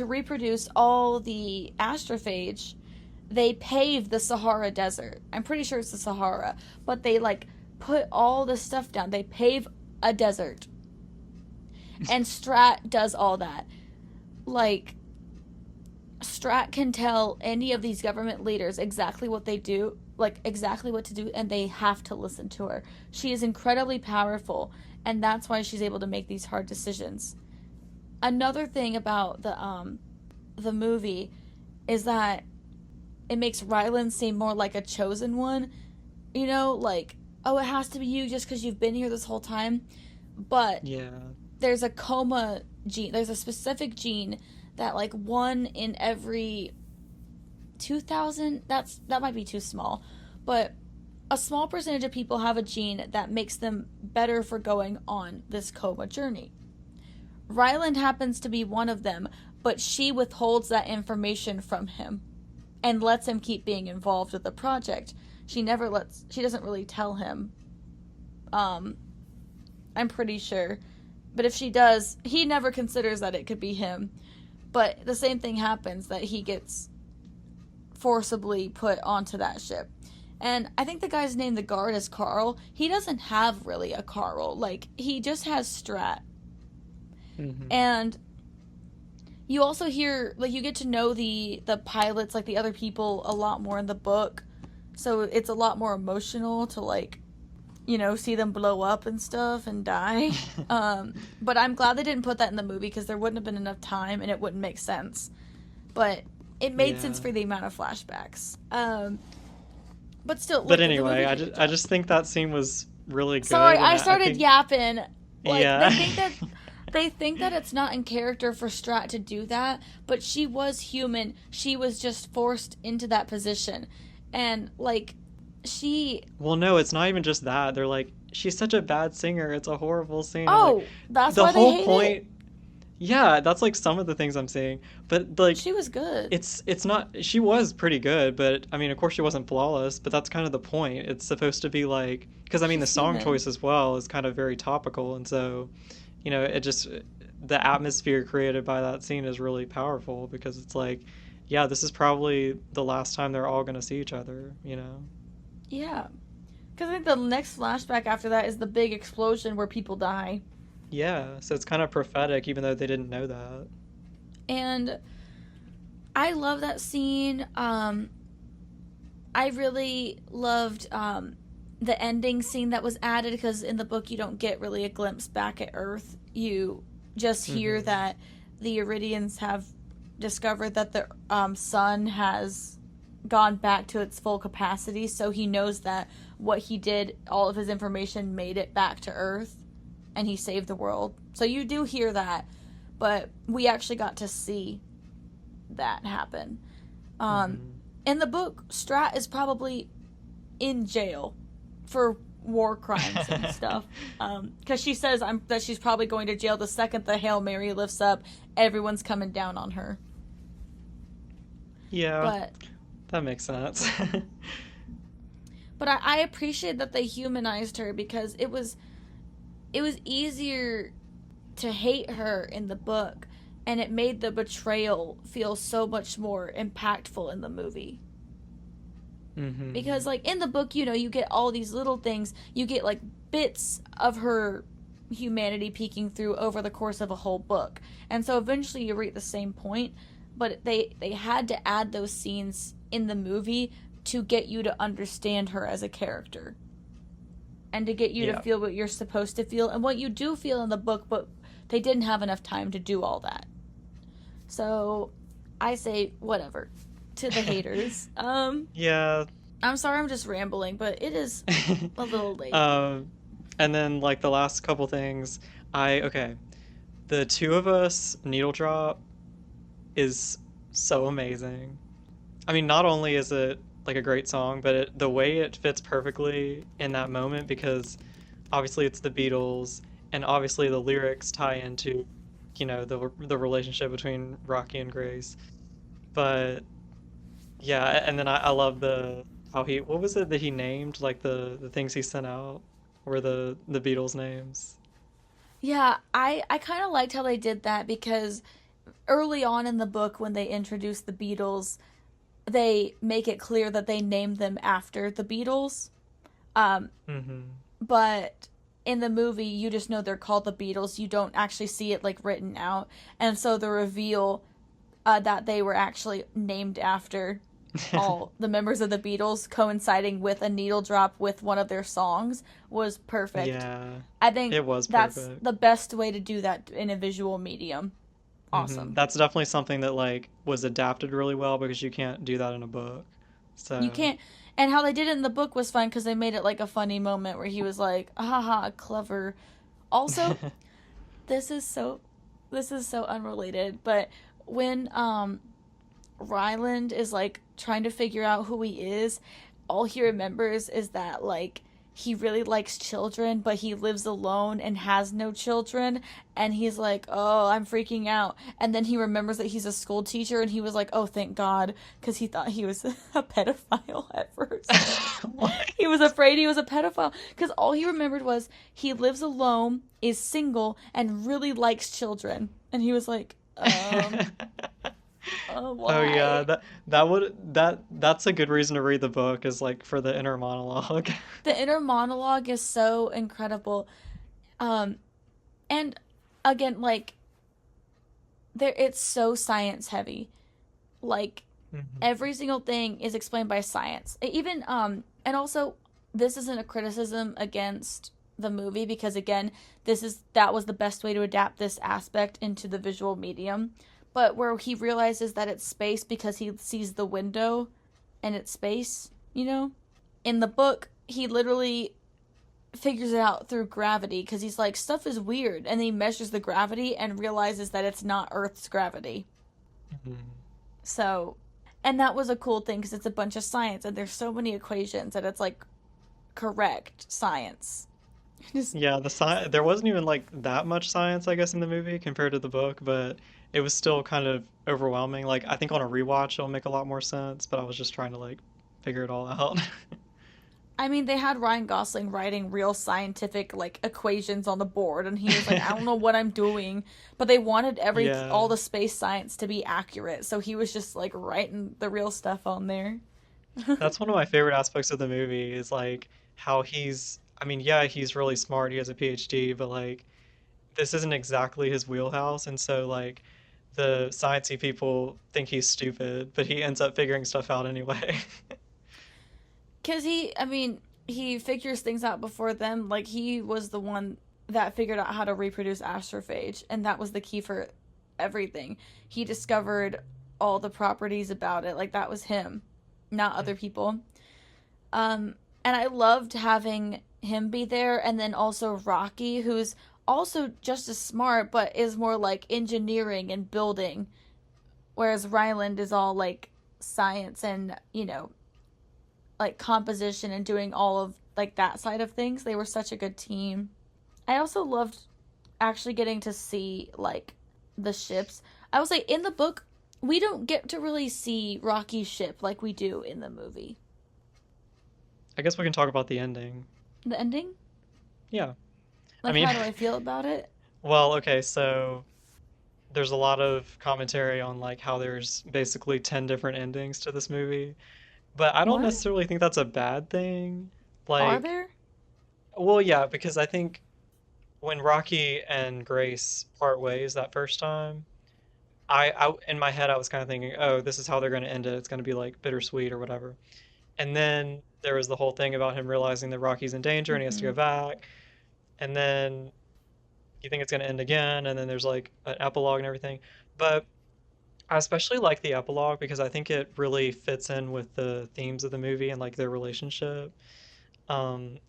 reproduce all the astrophage, they paved the Sahara Desert. I'm pretty sure it's the Sahara, but they, like, put all this stuff down. They pave a desert. And Strat does all that. Like, Strat can tell any of these government leaders exactly what they do, like exactly what to do, and they have to listen to her. She is incredibly powerful, and that's why she's able to make these hard decisions. Another thing about the movie is that it makes Ryland seem more like a chosen one. Like, oh, it has to be you just because you've been here this whole time. But Yeah. there's a coma gene. There's a specific gene that like one in every 2,000. That might be too small, but a small percentage of people have a gene that makes them better for going on this coma journey. Ryland happens to be one of them, but she withholds that information from him and lets him keep being involved with the project. She doesn't really tell him. Um, I'm pretty sure. But if she does, he never considers that it could be him. But the same thing happens that he gets forcibly put onto that ship. And I think the guy's name, the guard, is Carl. He doesn't have really a Carl. Like, he just has Strat. Hmm. And you also hear, like, you get to know the pilots, like the other people, a lot more in the book. So it's a lot more emotional to, like, see them blow up and stuff and die. But I'm glad they didn't put that in the movie because there wouldn't have been enough time and it wouldn't make sense. But It made sense Yeah. for the amount of flashbacks. But still, But look, the anyway, movie did a good I job. just think that scene was really Sorry, good, and I I started think yapping. Like yeah. they think that it's not in character for Strat to do that, but she was human. She was just forced into that position. And like she Well, no, it's not even just that. They're like, she's such a bad singer. It's a horrible scene. I'm like, Oh, that's the why they whole hate it? point. Yeah, that's like some of the things I'm seeing. But like, She was good. it's not. She was pretty good, but I mean, of course, she wasn't flawless. But that's kind of the point. It's supposed to be like, because I mean, the She's song human. choice as well is kind of very topical, and so, it just the atmosphere created by that scene is really powerful because it's like, yeah, this is probably the last time they're all gonna see each other. Yeah. Because I think the next flashback after that is the big explosion where people die. Yeah, so it's kind of prophetic, even though they didn't know that. And I love that scene. I really loved the ending scene that was added because in the book you don't get really a glimpse back at Earth. You just hear Hmm. that the Iridians have discovered that the sun has gone back to its full capacity, so he knows that what he did, all of his information made it back to Earth, and he saved the world. So you do hear that, but we actually got to see that happen. Um, Hmm. in the book, Strat is probably in jail for war crimes and stuff. Because she says that she's probably going to jail the second the Hail Mary lifts up. Everyone's coming down on her. Yeah, But that makes sense. I appreciate that they humanized her because it was easier to hate her in the book, and it made the betrayal feel so much more impactful in the movie. Hmm. Because like in the book, you get all these little things, you get like bits of her humanity peeking through over the course of a whole book, and so eventually you reach the same point, but they had to add those scenes in the movie to get you to understand her as a character and to get you to Yeah. feel what you're supposed to feel and what you do feel in the book, but they didn't have enough time to do all that. So I say whatever to the haters. Yeah. I'm sorry I'm just rambling, but it is a little late. um, and then like the last couple things, okay, the two of us needle drop is so amazing. I mean, not only is it like a great song, but the way it fits perfectly in that moment because obviously it's the Beatles, and obviously the lyrics tie into, the relationship between Rocky and Grace. But yeah, and then I love the how he what was it that he named like the things he sent out were the Beatles names. Yeah, I kind of liked how they did that because early on in the book, when they introduce the Beatles, they make it clear that they named them after the Beatles. Um, Hmm. but in the movie, you just know they're called the Beatles. You don't actually see it like written out, and so the reveal that they were actually named after all the members of the Beatles, coinciding with a needle drop with one of their songs, was perfect. Yeah, I think it was that's perfect. the best way to do that in a visual medium. Awesome. That's definitely something that like was adapted really well because you can't do that in a book. You So, can't. And how they did it in the book was fun because they made it like a funny moment where he was like, haha, clever. Also, this is so this is so unrelated, but when Ryland is like trying to figure out who he is, all he remembers is that like he really likes children, but he lives alone and has no children, and he's like, "Oh, I'm freaking out." And then he remembers that he's a school teacher, and he was like, "Oh, thank God," because he thought he was a pedophile at first. what? He was afraid he was a pedophile because all he remembered was he lives alone, is single, and really likes children. And he was like, Oh yeah, why? that's a good reason to read the book is like for the inner monologue. The inner monologue is so incredible. Um, and again, like there, it's so science heavy. Like Hmm. every single thing is explained by science. Even and also this isn't a criticism against the movie because again, that was the best way to adapt this aspect into the visual medium. but where he realizes that it's space because he sees the window and it's space, you know? In the book, he literally figures it out through gravity because he's like, stuff is weird. And then he measures the gravity and realizes that it's not Earth's gravity. Mhm. So, and that was a cool thing because it's a bunch of science and there's so many equations that it's like correct science. Just, Yeah, there wasn't even like that much science, I guess, in the movie compared to the book, but it was still kind of overwhelming. Like I think on a rewatch it'll make a lot more sense, but I was just trying to like figure it all out. I mean, they had Ryan Gosling writing real scientific like equations on the board, and he was like, "I don't know what I'm doing," but they wanted all Yeah. the space science to be accurate, so he was just like writing the real stuff on there. That's one of my favorite aspects of the movie is like how I mean, yeah, he's really smart, he has a PhD, but like this isn't exactly his wheelhouse, and so like the sciencey people think he's stupid, but he ends up figuring stuff out anyway. Because I mean, he figures things out before them. Like, he was the one that figured out how to reproduce astrophage, and that was the key for everything. He discovered all the properties about it. Like, that was him, not other people. And I loved having him be there, and then also Rocky, who's also just as smart, but is more like engineering and building, whereas Ryland is all like science and, like composition and doing all of like that side of things. They were such a good team. I also loved actually getting to see like the ships. I would say in the book we don't get to really see Rocky's ship like we do in the movie. I guess we can talk about the ending. The ending? Yeah. I Like, mean, how do I feel about it? well, okay, so there's a lot of commentary on like how there's basically 10 different endings to this movie, but I don't What? necessarily think that's a bad thing. Are Like, there? well, yeah, because I think when Rocky and Grace part ways that first time, I in my head I was kind of thinking, oh, this is how they're going to end it. It's going to be like bittersweet or whatever. And then there was the whole thing about him realizing that Rocky's in danger and he has to Mm-hmm. go back. And then you think it's going to end again, and then there's like an epilogue and everything. But I especially like the epilogue because I think it really fits in with the themes of the movie and like their relationship.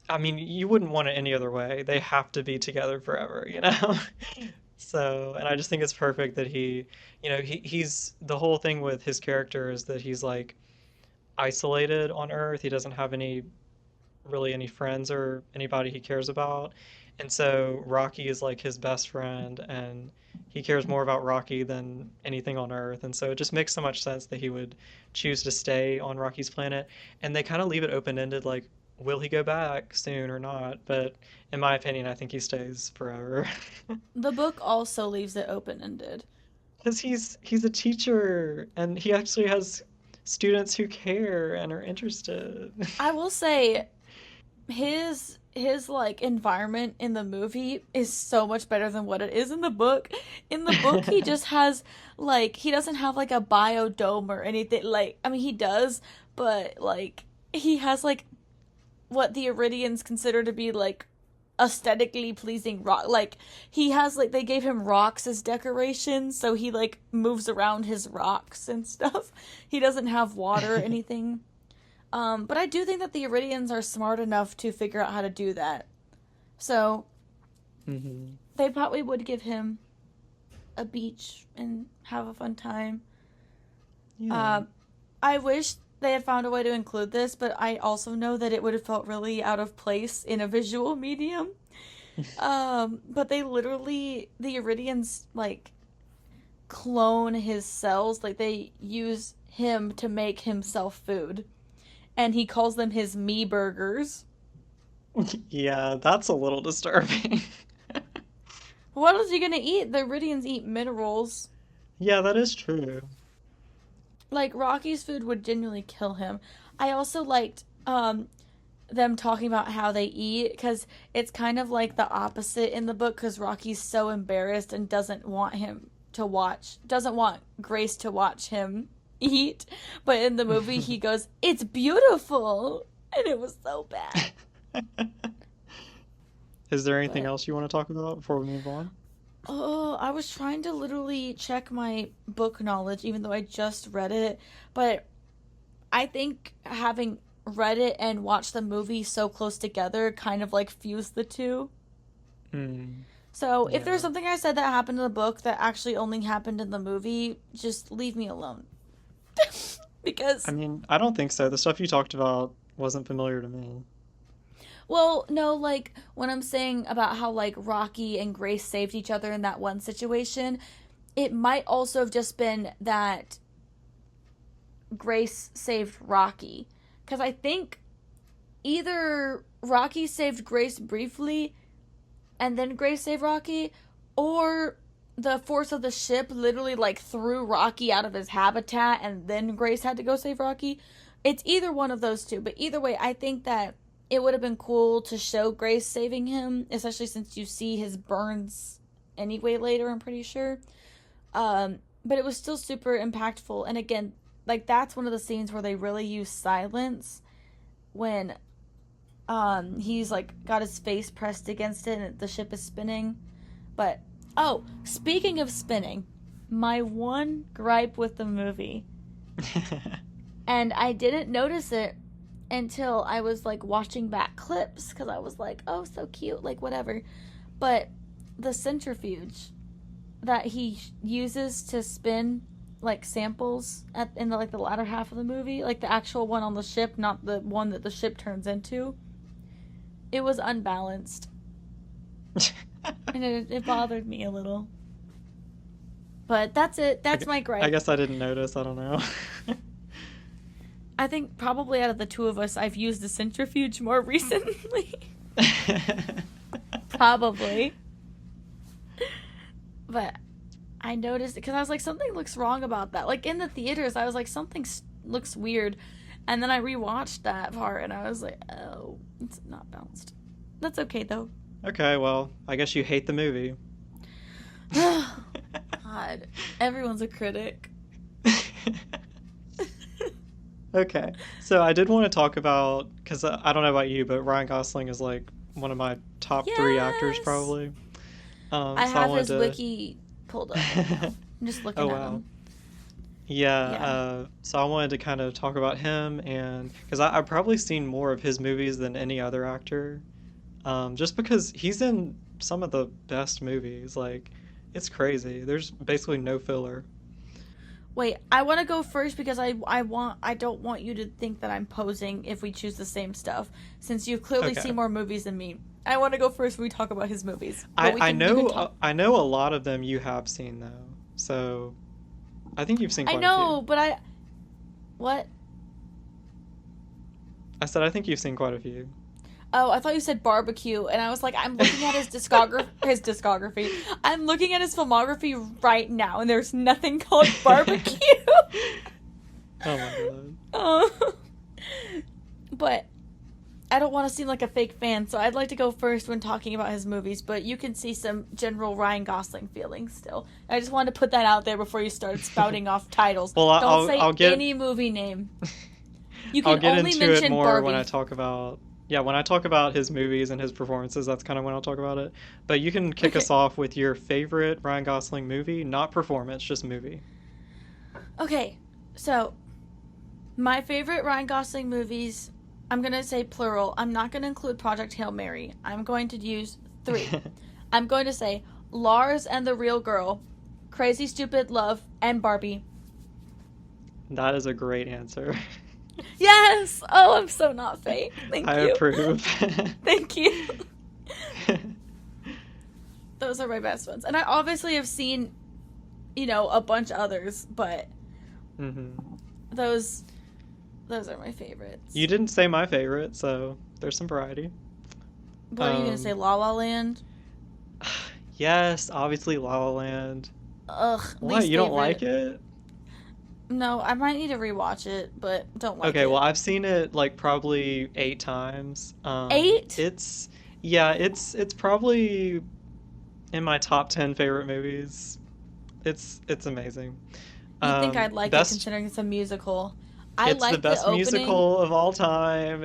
I mean, you wouldn't want it any other way. They have to be together forever, you know? So, and I just think it's perfect that he's the whole thing with his character is that he's like isolated on Earth. He doesn't have any friends or anybody he cares about. And so Rocky is like his best friend and he cares more about Rocky than anything on Earth. And so it just makes so much sense that he would choose to stay on Rocky's planet. And they kind of leave it open-ended, like, will he go back soon or not? But in my opinion, I think he stays forever. The book also leaves it open ended. Because he's a teacher and he actually has students who care and are interested. I will say his like environment in the movie is so much better than what it is in the book. In the book he just has like he doesn't have like a biodome or anything. Like, I mean, he does, but like he has like what the Iridians consider to be like aesthetically pleasing rock. Like, he has like they gave him rocks as decorations, so he like moves around his rocks and stuff. He doesn't have water or anything. But I do think that the Iridians are smart enough to figure out how to do that. So Hmm. they probably would give him a beach and have a fun time. Yeah. Uh, I wish they had found a way to include this, but I also know that it would have felt really out of place in a visual medium. But the Iridians, like, clone his cells. Like, they use him to make himself food. And he calls them his me burgers. Yeah, that's a little disturbing. What else are you gonna eat? The Iridians eat minerals. Yeah, that is true. Like, Rocky's food would genuinely kill him. I also liked them talking about how they eat because it's kind of like the opposite in the book because Rocky's so embarrassed and doesn't want Grace to watch him eat. But in the movie, he goes, "It's beautiful," and it was so bad. Is there anything But else you want to talk about before we move on? Oh, I was trying to literally check my book knowledge, even though I just read it. But I think having read it and watched the movie so close together kind of like fused the two. Hmm. So if there's Yeah. something I said that happened in the book that actually only happened in the movie, just leave me alone. I Because, mean, I don't think so. The stuff you talked about wasn't familiar to me. well, no, like when I'm saying about how like Rocky and Grace saved each other in that one situation, it might also have just been that Grace saved Rocky. Because I think either Rocky saved Grace briefly and then Grace saved Rocky, or the force of the ship literally like threw Rocky out of his habitat and then Grace had to go save Rocky. It's either one of those two, but either way, I think that it would have been cool to show Grace saving him, especially since you see his burns anyway later, I'm pretty sure. But it was still super impactful. And again, like that's one of the scenes where they really use silence when he's like got his face pressed against it and the ship is spinning. But oh, speaking of spinning, my one gripe with the movie, and I didn't notice it until I was like watching back clips because I was like, oh, so cute, like whatever. But the centrifuge that he uses to spin like samples in the like the latter half of the movie, like the actual one on the ship, not the one that the ship turns into, it was unbalanced, and it bothered me a little. But that's it. I, That's gu- my I gripe. guess I didn't notice. I don't know. I think probably out of the two of us, I've used the centrifuge more recently. Probably. But I noticed it because I was like, something looks wrong about that. Like in the theaters, I was like, something looks weird. And then I rewatched that part and I was like, oh, it's not balanced. That's okay though. Okay, well, I guess you hate the movie. God, everyone's a critic. Okay, so I did want to talk about, because I don't know about you, but Ryan Gosling is like one of my top three actors Yes! probably. I So I have wanted his wiki pulled up right now. to. I'm just Oh looking at wow. him. Yeah, Yeah. so I wanted to kind of talk about him, and because I've probably seen more of his movies than any other actor, just because he's in some of the best movies. Like, it's crazy. There's basically no filler. Wait, I want to go first because I don't want you to think that I'm posing if we choose the same stuff since you've clearly Okay. seen more movies than me. I want to go first when we talk about his movies. But we I can you know can talk. I know a lot of them you have seen though. So I think you've seen I quite a few. know, but I what? I said I think you've seen quite a few. Oh, I thought you said barbecue and I was like I'm looking at his discography. I'm looking at his filmography right now and there's nothing called barbecue. Oh my god. Oh. But I don't want to seem like a fake fan, so I'd like to go first when talking about his movies, but you can see some general Ryan Gosling feelings still. I just wanted to put that out there before you start spouting off titles. Well, Don't I'll say I'll get any movie name. You I'll can get only into it mention more when I Barbie. talk about, yeah, when I talk about his movies and his performances, that's kind of when I'll talk about it. But you can kick us Okay. off with your favorite Ryan Gosling movie, not performance, just movie. Okay. So, my favorite Ryan Gosling movies, I'm going to say plural. I'm not going to include Project Hail Mary. I'm going to use three. I'm going to say Lars and the Real Girl, Crazy Stupid Love, and Barbie. That is a great answer. Yes! Oh, I'm so not fake. Thank I you. approve. Thank you. Those are my best ones. And I obviously have seen, a bunch others, but hmm those those are my favorites. You didn't say my favorite, so there's some variety. What are you gonna say, Um, La La Land? yes, obviously La La Land. Ugh, What? least You don't like favorite. it? No, I might need to rewatch it, but don't like Okay, well, it. I've seen it like probably 8 times. 8? Yeah, it's probably in my top 10 favorite movies. It's amazing. You'd think I'd like it Best, considering it's a musical. I it's the like the best opening. musical of all time.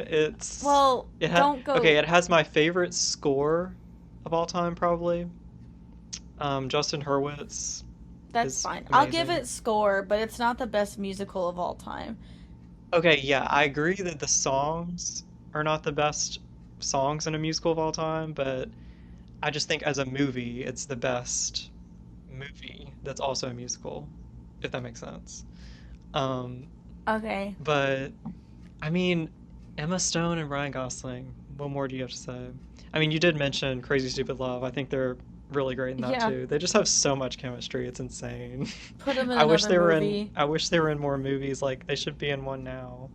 Well, It had don't okay, go. it has my favorite score of all time probably. Justin Hurwitz That's is fine. I'll give amazing. it score, but it's not the best musical of all time. Okay, yeah, I agree that the songs are not the best songs in a musical of all time, but I just think as a movie, it's the best movie that's also a musical, if that makes sense. Um, Okay. but I mean, Emma Stone and Ryan Gosling, what more do you have to say? I mean, you did mention Crazy Stupid Love. I think they're really great in that Yeah. too. They just have so much chemistry. It's insane. Put him in another movie. I wish they were in more movies. Like they should be in one now.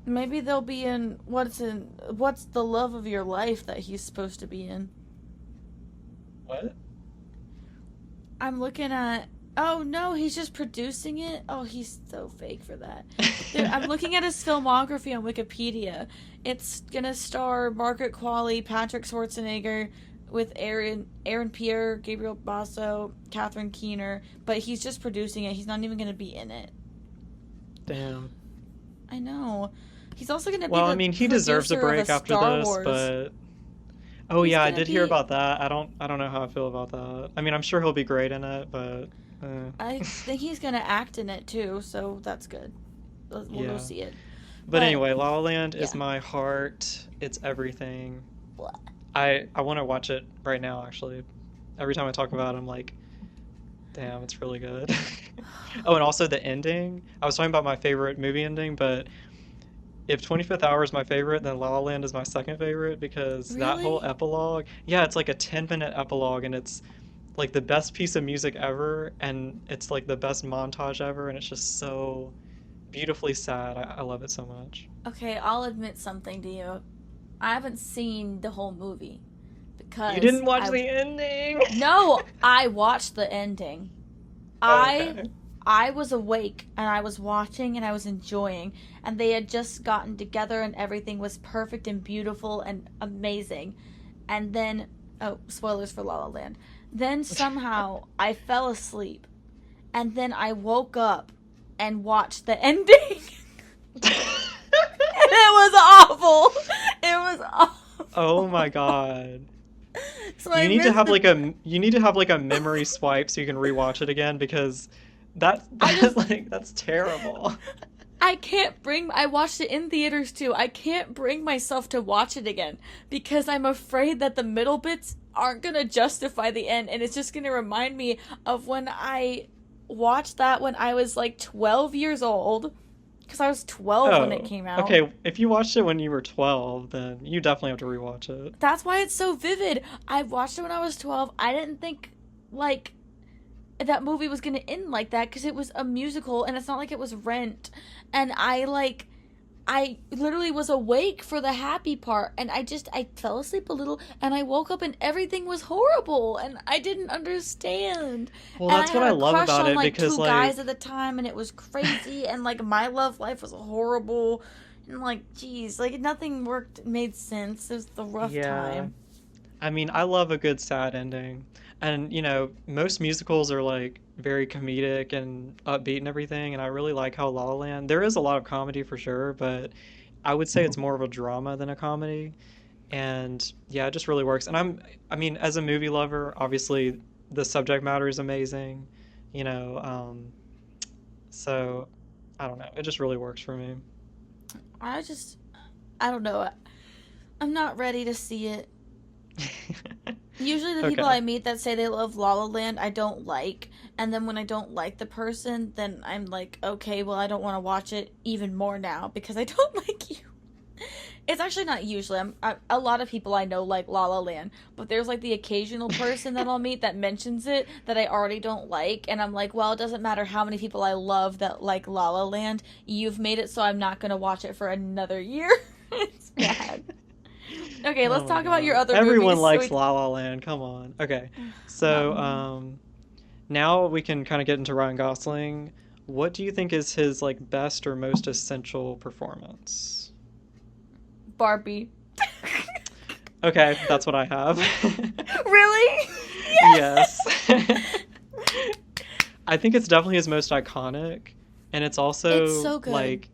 Maybe they'll be in what's the love of your life that he's supposed to be in. What? I'm looking at. Oh no, he's just producing it. Oh, he's so fake for that. I'm looking at his filmography on Wikipedia. It's gonna star Margaret Qualley, Patrick Schwarzenegger, with Aaron Pierre, Gabriel Basso, Catherine Keener, but he's just producing it. He's not even gonna be in it. Damn. I know. He's also gonna be Well, I the mean, he deserves a producer of a break after Star this, Wars. but oh He's yeah, I gonna did hear be. about that. I don't know how I feel about that. I mean, I'm sure he'll be great in it, but I think he's gonna act in it too, so that's good. We'll go yeah. see it. But But anyway, La La Land is yeah. my heart. It's everything. Blah. I want to watch it right now, actually. Every time I talk about it, I'm like, damn, it's really good. Oh, and also the ending. I was talking about my favorite movie ending, but if 25th Hour is my favorite, then La La Land is my second favorite because that whole Really? epilogue, yeah, it's like a 10-minute epilogue and it's like the best piece of music ever and it's like the best montage ever and it's just so beautifully sad. I love it so much. Okay, I'll admit something to you. I haven't seen the whole movie You because didn't watch I the ending? no, I watched the ending. Oh, I okay. I was awake and I was watching and I was enjoying and they had just gotten together and everything was perfect and beautiful and amazing. And then oh, spoilers for La La Land. Then somehow I fell asleep and then I woke up and watched the ending. And it was awful. It was Oh awful. my God. So I missed the. You need to have like a memory swipe so you can rewatch it again because I that's just. like that's terrible. I can't bring. I watched it in theaters too. I can't bring myself to watch it again because I'm afraid that the middle bits aren't gonna justify the end, and it's just gonna remind me of when I watched that when I was like 12 years old. Because I was 12 when it Oh, came out. okay. If you watched it when you were 12, then you definitely have to rewatch it. That's why it's so vivid. I watched it when I was 12. I didn't think, like, that movie was going to end like that because it was a musical and it's not like it was Rent. And I literally was awake for the happy part and I fell asleep a little and I woke up and everything was horrible and I didn't understand. Well, And I that's what had I a love crush about on it like because two guys at like the time and it was crazy and like my love life was horrible and like geez, like nothing worked made sense. It was the rough yeah. time. I mean, I love a good sad ending. And, you know, most musicals are like very comedic and upbeat and everything, and I really like how La La Land, there is a lot of comedy for sure, but I would say it's more of a drama than a comedy. And yeah, it just really works. And I mean, as a movie lover, obviously the subject matter is amazing, you know, so I don't know, it just really works for me. I just I don't know. I'm not ready to see it. Usually the people Okay. I meet that say they love La La Land, I don't like. And then when I don't like the person, then I'm like, okay, well, I don't want to watch it even more now because I don't like you. It's actually not usually. A lot of people I know like La La Land, but there's like the occasional person that I'll meet that mentions it that I already don't like, and I'm like, well, it doesn't matter how many people I love that like La La Land. You've made it so I'm not gonna watch it for another year. It's bad. Okay, let's Oh my talk about your God. other Everyone movies. likes La La Land. Come on. Okay. Not So, me. now we can kind of get into Ryan Gosling. What do you think is his like best or most essential performance? Barbie. Okay, that's what I have. Really? Yes. Yes. I think it's definitely his most iconic, and it's It's also so good. like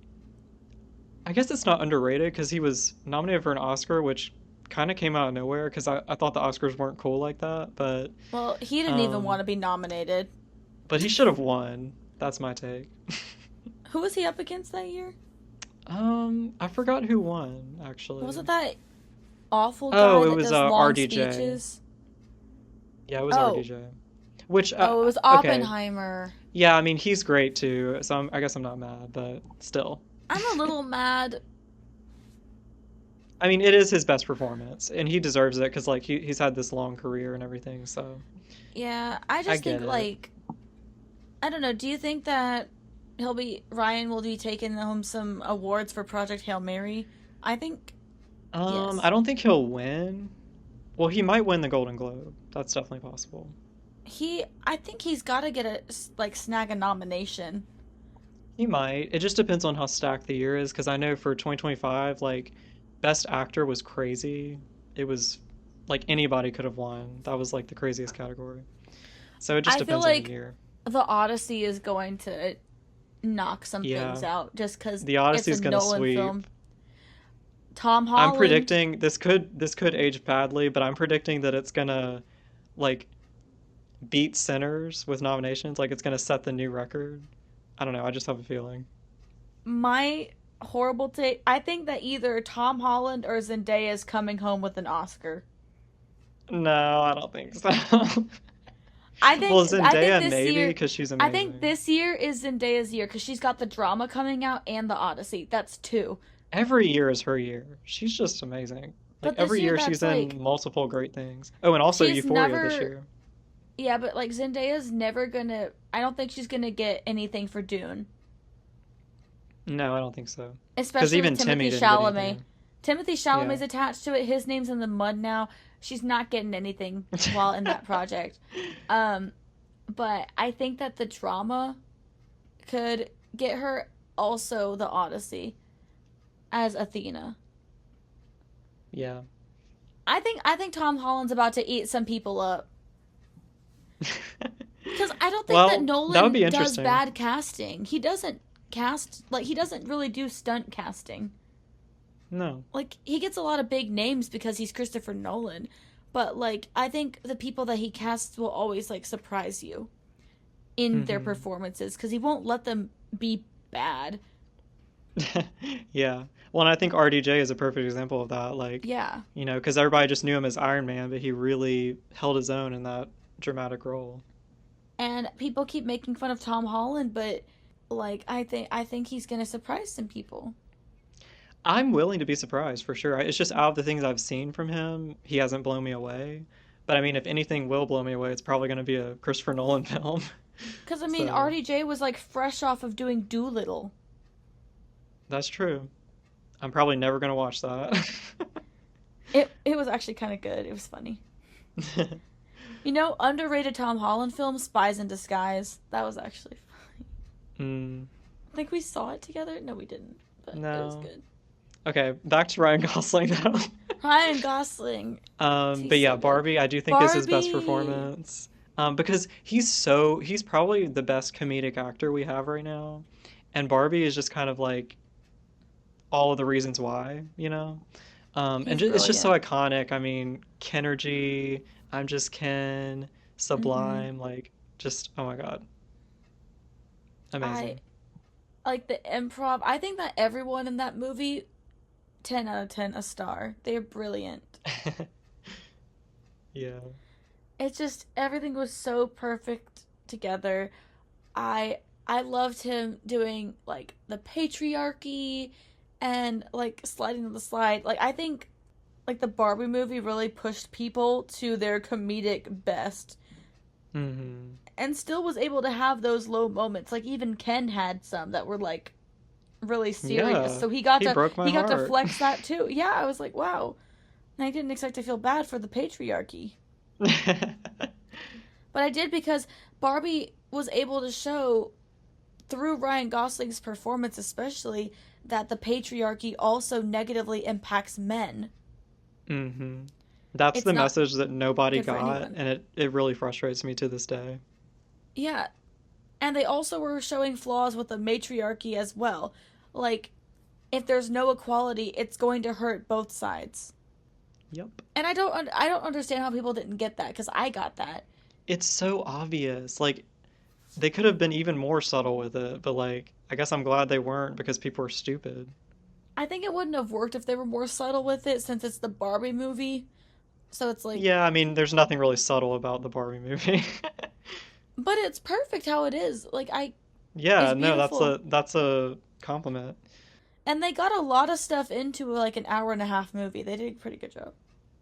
I guess it's not underrated because he was nominated for an Oscar, which kind of came out of nowhere because I thought the Oscars weren't cool like that, Well, he didn't even want um, to be nominated. but he should have won. That's my take. Who was he up against that year? I forgot who won Was it actually. that awful Oh, guy it that was does long RDJ. speeches? Yeah, it was Oh, RDJ. Which oh, it was okay, Oppenheimer. yeah, I mean he's great too, so I guess I'm not mad, but still. I'm a little mad. I mean, it is his best performance, and he deserves it because like he's had this long career and everything. So Yeah, I I just think get it. like I don't know. Do you think that Ryan will be taking home some awards for Project Hail Mary? I think I yes. don't think he'll win. Well, he might win the Golden Globe. That's definitely possible. I think he's got to get a like snag a nomination. He might. It just depends on how stacked the year is, because I know for 2025, like Best Actor was crazy. It was like anybody could have won. That was like the craziest category. So it just I feel depends on the like year. the Odyssey is going to knock some things Yeah, out just because the it's a Odyssey's gonna Nolan sweep. film. Tom I'm Holland. predicting this could age badly, but I'm predicting that it's gonna like beat Sinners with nominations. Like it's gonna set the new record. I don't know. I just have a feeling. My horrible take. I think that either Tom Holland or Zendaya is coming home with an Oscar. No, I don't think so. Well, I think Zendaya this maybe year because she's I think amazing. this year is Zendaya's year because she's got the drama coming out and the Odyssey. That's two. Every year is her year. She's just amazing. Like But this every year year that's she's like in multiple great things. Oh, and also she's Euphoria this never year. yeah, but like Zendaya's never gonna I don't think she's gonna get anything for Dune. No, I don't think so. Because Especially with even Timothy Timmy didn't get Chalamet. anything. Timothy Yeah. Chalamet's attached to it. His name's in the mud now. She's not getting anything while in that project. Um, but I think that the drama could get her also the Odyssey as Athena. Yeah. I think Tom Holland's about to eat some people up because I don't think that Well, that would Nolan be does interesting. bad casting. He doesn't cast like he doesn't really do stunt casting. No. Like he gets a lot of big names because he's Christopher Nolan, but like I think the people that he casts will always like surprise you in their Hmm. performances because he won't let them be bad. Yeah. Well, and I think RDJ is a perfect example of that. Like, Yeah. because everybody just knew him as Iron Man, but he really held his own in that dramatic role. And people keep making fun of Tom Holland, but like I think he's gonna surprise some people. I'm willing to be surprised for sure. It's just out of the things I've seen from him, he hasn't blown me away. But I mean, if anything will blow me away, it's probably going to be a Christopher Nolan film. Because I mean, So RDJ was like fresh off of doing Doolittle. that's true. I'm probably never going to watch that. It was actually kind of good. It was funny. Underrated Tom Holland film, Spies in Disguise. That was actually funny. Mm, I think we saw it together. No, we didn't, but it was no. good. Okay, back to Ryan Gosling though. Ryan Gosling, But he's yeah, so good. Barbie, I do think is his best Barbie. performance. Because he's probably the best comedic actor we have right now. And Barbie is just kind of like all of the reasons why. And He's it's just so brilliant. iconic. I mean, Kenergy, I'm just Ken, Mm-hmm. Sublime, like just oh my God, I amazing. like the improv. I think that everyone in that movie, 10 out of 10, a star. They're brilliant. Yeah. It's just everything was so perfect together. I loved him doing like the patriarchy and like sliding on the slide. Like I think like the Barbie movie really pushed people to their comedic best Hmm. and still was able to have those low moments. Like even Ken had some that were like really serious. Yeah. So He broke my he got to heart. flex that too. Yeah, I was like, wow. And I didn't expect to feel bad for the patriarchy. But I did because Barbie was able to show through Ryan Gosling's performance especially that the patriarchy also negatively impacts men. Hmm. That's It's the not message that nobody good for got, anyone. and it really frustrates me to this day. Yeah, and they also were showing flaws with the matriarchy as well. Like if there's no equality, it's going to hurt both sides. Yep. And I don't understand how people didn't get that because I got that. It's so obvious. Like, they could have been even more subtle with it, but like, I guess I'm glad they weren't because people are stupid. I think it wouldn't have worked if they were more subtle with it since it's the Barbie movie. So it's like, Yeah, I mean, there's nothing really subtle about the Barbie movie. but it's perfect how it is. Like Yeah, it's no, beautiful. that's a compliment. And they got a lot of stuff into like an hour and a half movie. They did a pretty good job.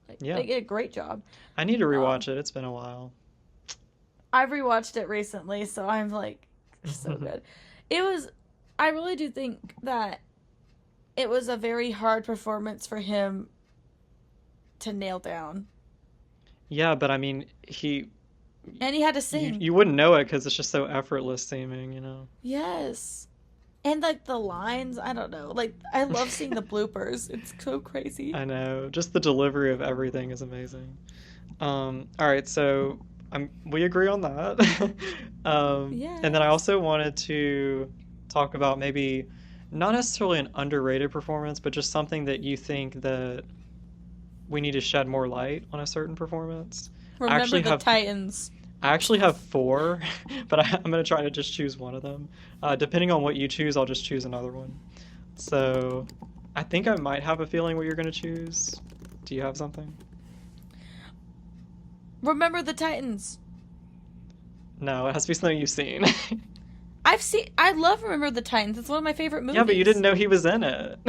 Like Yeah. they did a great job. I need to Um rewatch it. It's been a while. I've rewatched it recently, so I'm like so good. It was I really do think that it was a very hard performance for him to nail down. Yeah, but I mean, he And he had to you sing. you wouldn't know it because it's just so effortless seeming, you know. Yes. And like the lines, I don't know. Like I love seeing the bloopers. It's so crazy. I know. Just the delivery of everything is amazing. All right, so we agree on that. And then I Yes. also wanted to talk about maybe not necessarily an underrated performance, but just something that you think that we need to shed more light on a certain performance. I Remember actually the have Titans. I actually have four, but I'm gonna try to just choose one of them. Depending on what you choose, I'll just choose another one. So I think I might have a feeling what you're gonna choose. Do you have something? Remember the Titans. No, it has to be something you've seen. I love Remember the Titans. It's one of my favorite Yeah, but you didn't movies. know he was in it.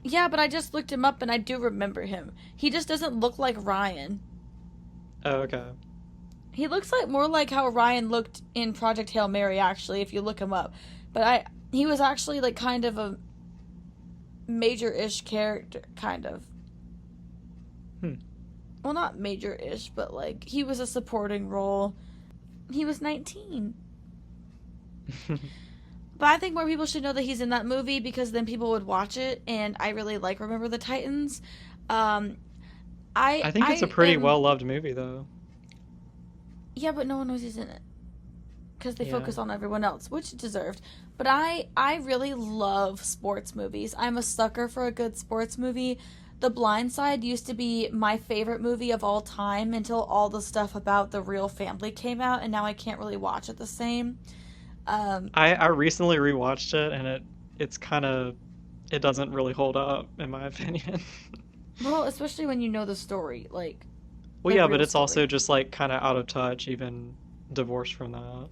Yeah, but I just looked him up and I do remember him. He just doesn't look like Ryan. Oh, okay. He looks like more like how Ryan looked in Project Hail Mary actually if you look him up. But I he was actually like kind of a major-ish character kind of. Hmm. Well, not major-ish, but like he was a supporting role. He was 19. But I think more people should know that he's in that movie because then people would watch it and I really like Remember the Titans. Um I think it's a I pretty am well-loved movie, though. yeah, but no one knows he's in it because they Yeah. focus on everyone else, which it deserved. But I really love sports movies. I'm a sucker for a good sports movie. The Blind Side used to be my favorite movie of all time until all the stuff about the real family came out, and now I can't really watch it the same. Um, I recently rewatched it, and it's kind of it doesn't really hold up, in my opinion. well, especially when you know the story, like Well, the yeah, but real it's also story. just like kind of out of touch, even divorced from that.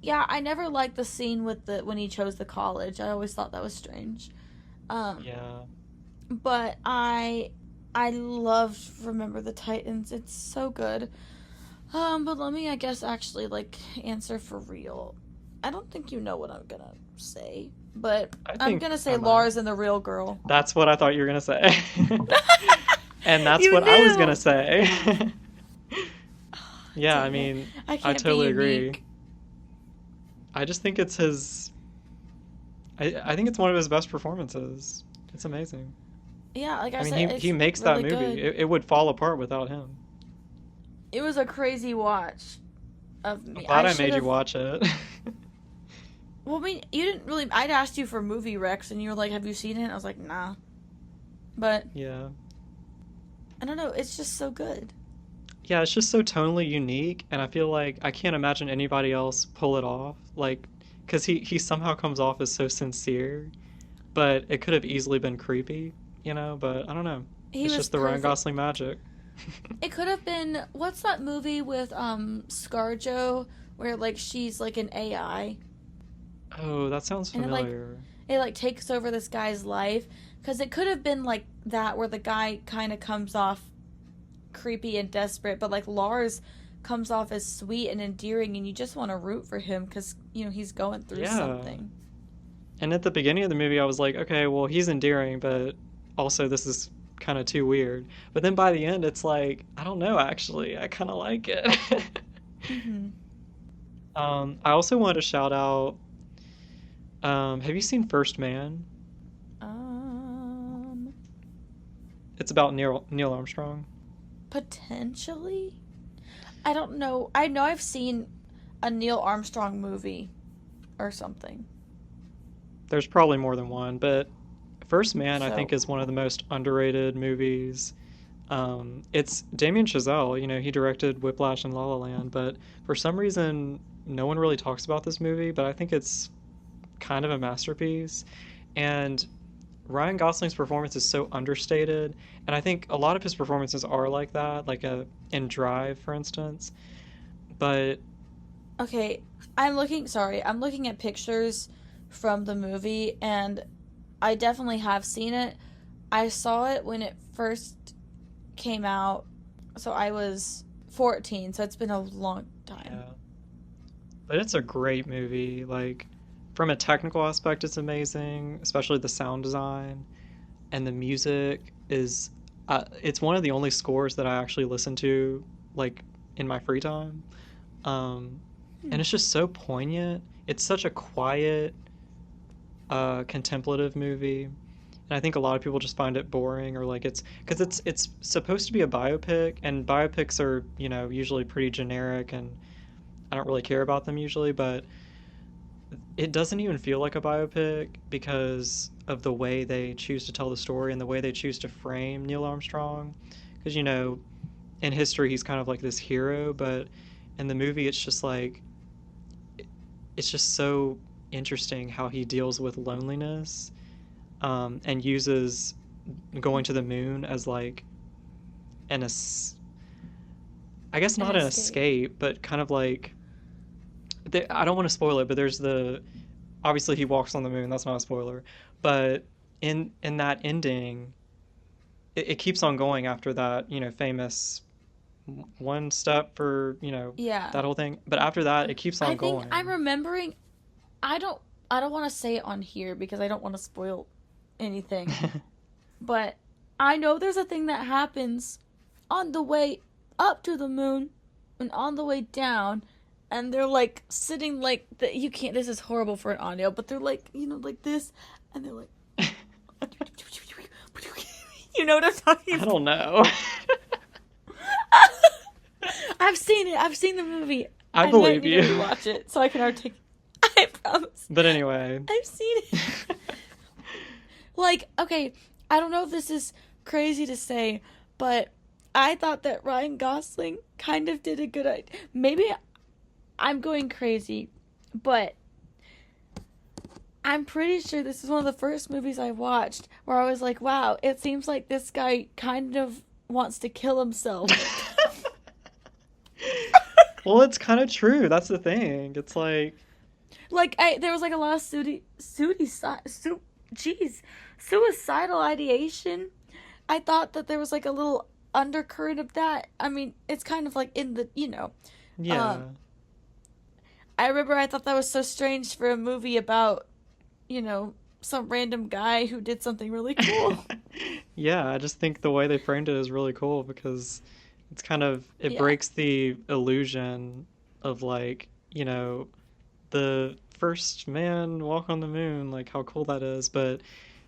Yeah, I never liked the scene with the when he chose the college. I always thought that was strange. Um, Yeah. but I loved Remember the Titans. It's so good. But let me I guess actually like answer for real. I don't think you know what I'm gonna say, but I I'm think gonna I say might. Lars and the real girl. That's what I thought you were gonna say. And that's You what I was knew. gonna say. Yeah, I Dang it. mean, I I can't be totally agree. unique. I just think it's his I think it's one of his best performances. It's amazing. Yeah, like I I mean, said, he it's makes that really movie. good. It would fall apart without him. It was a crazy watch of I'm me. glad I I should made you have. watch it. Well, I mean, you didn't really. I'd asked you for movie recs, and you were like, "Have you seen it?" I was like, "Nah," but Yeah. I don't know. It's just so good. Yeah, it's just so tonally unique, and I feel like I can't imagine anybody else pull it off. Like, because he somehow comes off as so sincere, but it could have easily been creepy, you know? But I don't know. He It's was just the Ryan perfect. Gosling magic. It could have been what's that movie with ScarJo where like she's like an AI Oh, that sounds and familiar. it like takes over this guy's life because it could have been like that where the guy kind of comes off creepy and desperate, but like Lars comes off as sweet and endearing, and you just want to root for him because he's going through Yeah. something. And at the beginning of the movie, I was like, okay, well, he's endearing, but also this is kind of too weird. But then by the end, it's like, I don't know, actually. I kind of like it. Mm-hmm. I also wanted to shout out, have you seen First Man? Um, It's about Neil Armstrong. Potentially. I don't know. I know I've seen a Neil Armstrong movie or something. There's probably more than one, but First Man, I think, So, is one of the most underrated movies. It's Damien Chazelle. He directed Whiplash and La La Land, but for some reason, no one really talks about this movie. But I think it's kind of a masterpiece. And Ryan Gosling's performance is so understated, and I think a lot of his performances are like that, like in Drive, for instance. But Okay, I'm looking at pictures from the movie, and I definitely have seen it. I saw it when it first came out, so I was 14, so it's been a long time. yeah, but it's a great movie. Like from a technical aspect, it's amazing, especially the sound design and the music is. It's one of the only scores that I actually listen to, like in my free time. Um, and it's just so poignant. It's such a quiet, contemplative movie. And I think a lot of people just find it boring or like it's because it's supposed to be a biopic, and biopics are usually pretty generic, and I don't really care about them usually, but it doesn't even feel like a biopic because of the way they choose to tell the story and the way they choose to frame Neil Armstrong. Because in history he's kind of like this hero, but in the movie it's just like it's just so interesting how he deals with loneliness, and uses going to the moon as like an I guess An not an escape. escape, but kind of like I don't want to spoil it, but there's the obviously he walks on the moon. That's not a spoiler, but in that ending, it keeps on going after that famous one step for Yeah. that whole thing. But after that, it keeps I on think I'm going. remembering I don't I don't want to say it on here because I don't want to spoil anything. But I know there's a thing that happens on the way up to the moon and on the way down, and they're like sitting like that. You can't. This is horrible for an audio, but they're like like this, and they're like, you know what I'm talking I about? don't know. I've seen it. I've seen the movie. I I might believe need to you. rewatch it so I can articulate. I promise. But anyway, I've seen it. Like, okay, I don't know if this is crazy to say, but I thought that Ryan Gosling kind of did a good idea. Maybe I'm going crazy, but I'm pretty sure this is one of the first movies I watched where I was like, wow, it seems like this guy kind of wants to kill himself. well, it's kind of true. That's the thing. It's like, Like, there was like a lot of jeez, suicidal ideation. I thought that there was like a little undercurrent of that. I mean, it's kind of like in the, yeah. um, I remember I thought that was so strange for a movie about, some random guy who did something really cool. Yeah, I just think the way they framed it is really cool because it Yeah. breaks the illusion of like, the first man walk on the moon, like how cool that is, but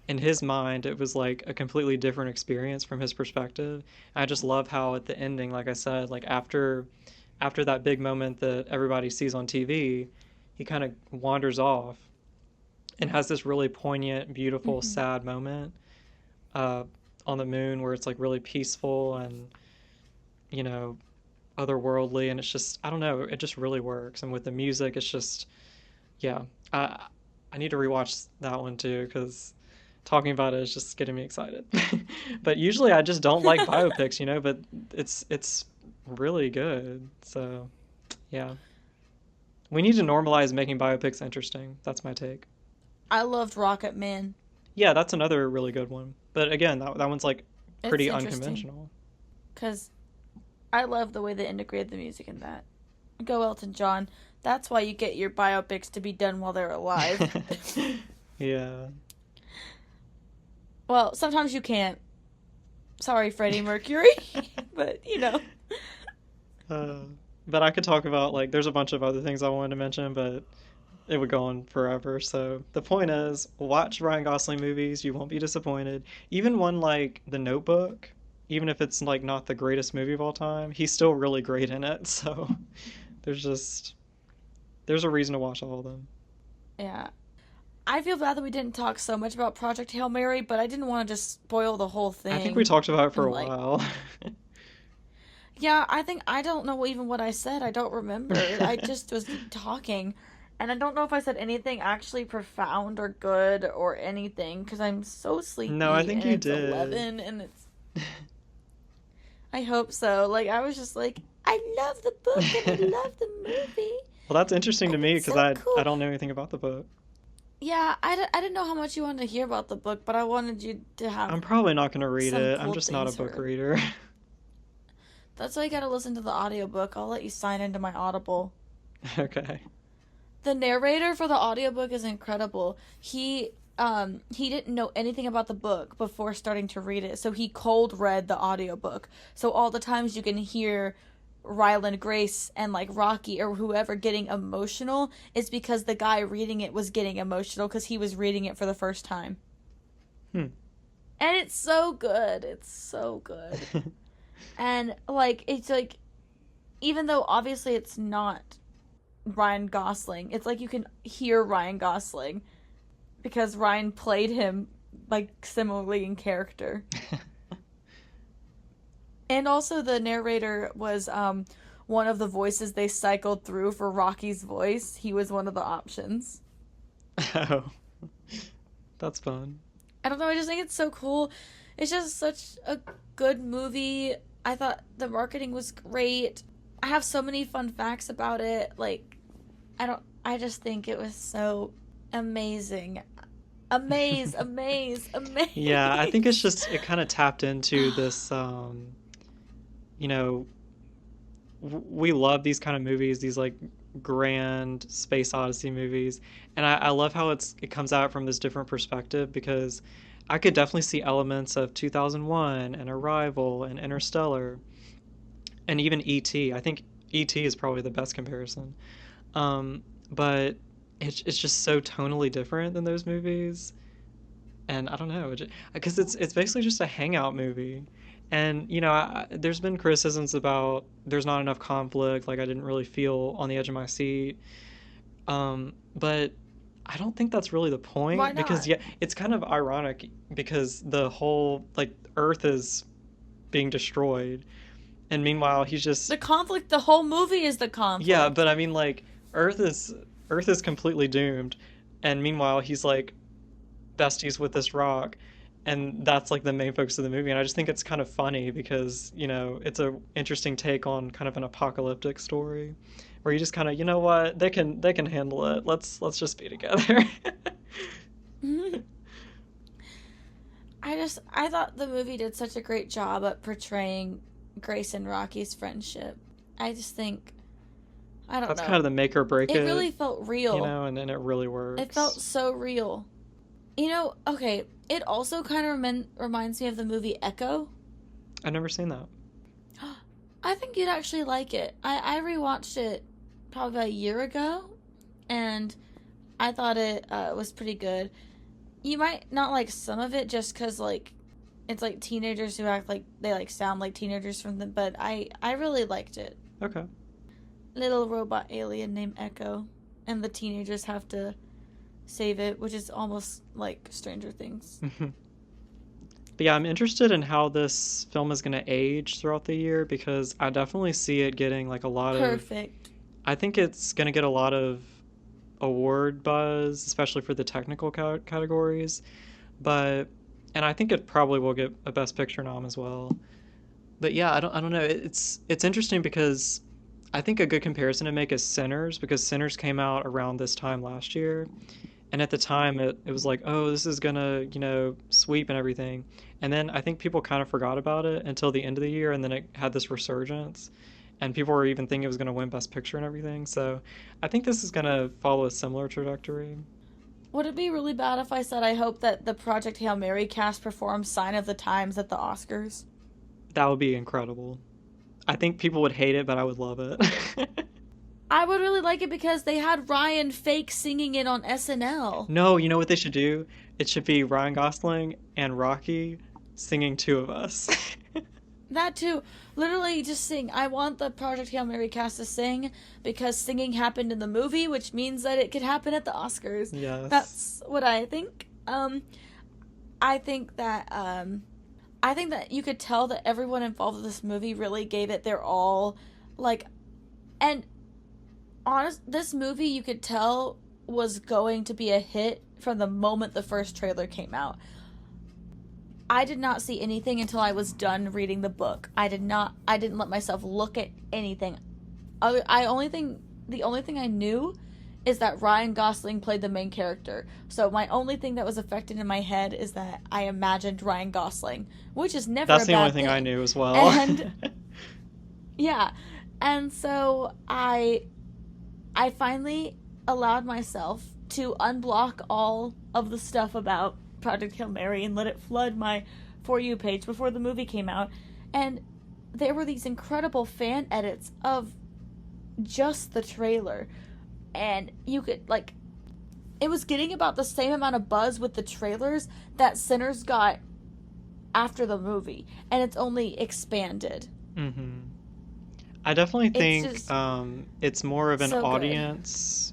in his mind it was like a completely different experience from his perspective. I just love how at the ending, like I said, like after that big moment that everybody sees on TV, he kind of wanders off and has this really poignant, beautiful, Hmm. sad moment uh, on the moon where it's like really peaceful and you know otherworldly, and it's just I don't know, it just really works. And with the music, it's just yeah. I need to rewatch that one too because talking about it is just getting me excited. But usually I just don't like biopics, but it's really good. So yeah, we need to normalize making biopics interesting. That's my take. I loved Rocket Man. Yeah, that's another really good one. But again, that one's like It's pretty interesting unconventional. because I love the way they integrated the music in that. Go Elton John. That's why you get your biopics to be done while they're alive. Yeah. Well, sometimes you can't. Sorry, Freddie Mercury. But, Uh, but I could talk about like there's a bunch of other things I wanted to mention, but it would go on forever. So the point is, watch Ryan Gosling movies. You won't be disappointed. Even one like The Notebook, even if it's like not the greatest movie of all time, he's still really great in it. So there's just there's a reason to watch all of them. yeah. I feel bad that we didn't talk so much about Project Hail Mary, but I didn't want to just spoil the whole I think we thing. talked about it for And a like, while. yeah, I think I don't know even what I said. I don't remember. I just was talking. And I don't know if I said anything actually profound or good or anything because I'm so No, I sleepy think and you it's did. 11 and it's. I hope so. Like, I was just like, I love the book and I love the movie Well, that's interesting to and me it's because so I cool. don't know anything about the book. Yeah, I didn't know how much you wanted to hear about the book, but I wanted you to have I'm probably not going to read some it. I'm cool just not a things book heard. reader. That's why you gotta listen to the audiobook. I'll let you sign into my Audible. Okay. The narrator for the audiobook is incredible. He didn't know anything about the book before starting to read it, so he cold read the audiobook. So all the times you can hear Ryland Grace and like Rocky or whoever getting emotional is because the guy reading it was getting emotional because he was reading it for the first time. Hmm. And it's so good. It's so good. And like it's like even though obviously it's not Ryan Gosling, it's like you can hear Ryan Gosling because Ryan played him like similarly in character. And also the narrator was one of the voices they cycled through for Rocky's voice. He was one of the options. Oh, that's fun. I don't know, I just think it's so cool. It's just such a good movie. I thought the marketing was great. I have so many fun facts about it. Like I just think it was so amazing. Yeah, I think it's Amaze. just it kind of tapped into this you know, we love these kind of movies, these like grand space odyssey movies, and I love how it comes out from this different perspective because I could definitely see elements of 2001 and Arrival and Interstellar and even E.T. I think E.T. is probably the best comparison. But it's just so tonally different than those movies, and I don't know, because it's basically just a hangout movie. And there's been criticisms about there's not enough conflict, like I didn't really feel on the edge of my seat. But I don't think that's really the Why point because not? yeah, it's kind of ironic because the whole like Earth is being destroyed, and meanwhile he's just The conflict, the whole movie is the yeah, conflict. but I mean like Earth is Earth is completely doomed, and meanwhile he's like besties with this rock, and that's like the main focus of the movie. And I just think it's kind of funny because it's a interesting take on kind of an apocalyptic story where you just kind of what they can handle it. Let's just be together. I thought the movie did such a great job at portraying Grace and Rocky's friendship. I just think I don't That's kind of know. the make or break It it, really felt real. and then it really It felt works. so real. Okay, it also kind of reminds me of the movie Echo. I've never seen that. I think you'd actually like it. I rewatched it probably about a year ago, and I thought it was pretty good. You might not like some of it just because, like, it's like teenagers who act like they like sound like teenagers from them, but I really liked it. Okay. Little robot alien named Echo, and the teenagers have to save it, which is almost like Stranger Things. But yeah, I'm interested in how this film is going to age throughout the year because I definitely see it getting like a lot of. Perfect. I think it's going to get a lot of award buzz, especially for the technical categories. But and I think it probably will get a Best Picture nom as well. But yeah, I don't know. It's interesting because I think a good comparison to make is Sinners because Sinners came out around this time last year, and at the time it was like, oh, this is gonna sweep and everything, and then I think people kind of forgot about it until the end of the year, and then it had this resurgence, and people were even thinking it was gonna win Best Picture and everything. So I think this is gonna follow a similar trajectory. Would it be really bad if I said I hope that the Project Hail Mary cast performs Sign of the Times at the Oscars? That would be incredible. I think people would hate it, but I would love it. I would really like it because they had Ryan fake singing it on SNL. No, you know what they should do? It should be Ryan Gosling and Rocky singing Two of Us. That too. Literally just sing. I want the Project Hail Mary cast to sing because singing happened in the movie, which means that it could happen at the Oscars. Yes. That's what I think. I think that I think that you could tell that everyone involved with this movie really gave it their all. Like, and this movie you could tell was going to be a hit from the moment the first trailer came out. I did not see anything until I was done reading the book. I didn't let myself look at anything. The only thing I knew is that Ryan Gosling played the main character. So my only thing that was affected in my head is that I imagined Ryan Gosling, which is never That's a the bad only thing thing. I knew as well. And yeah. And so I finally allowed myself to unblock all of the stuff about Project Hail Mary and let it flood my For You page before the movie came out. And there were these incredible fan edits of just the trailer. And you could, like, it was getting about the same amount of buzz with the trailers that Sinners got after the movie. And it's only expanded. Mm-hmm. I definitely think it's more of an So good. audience,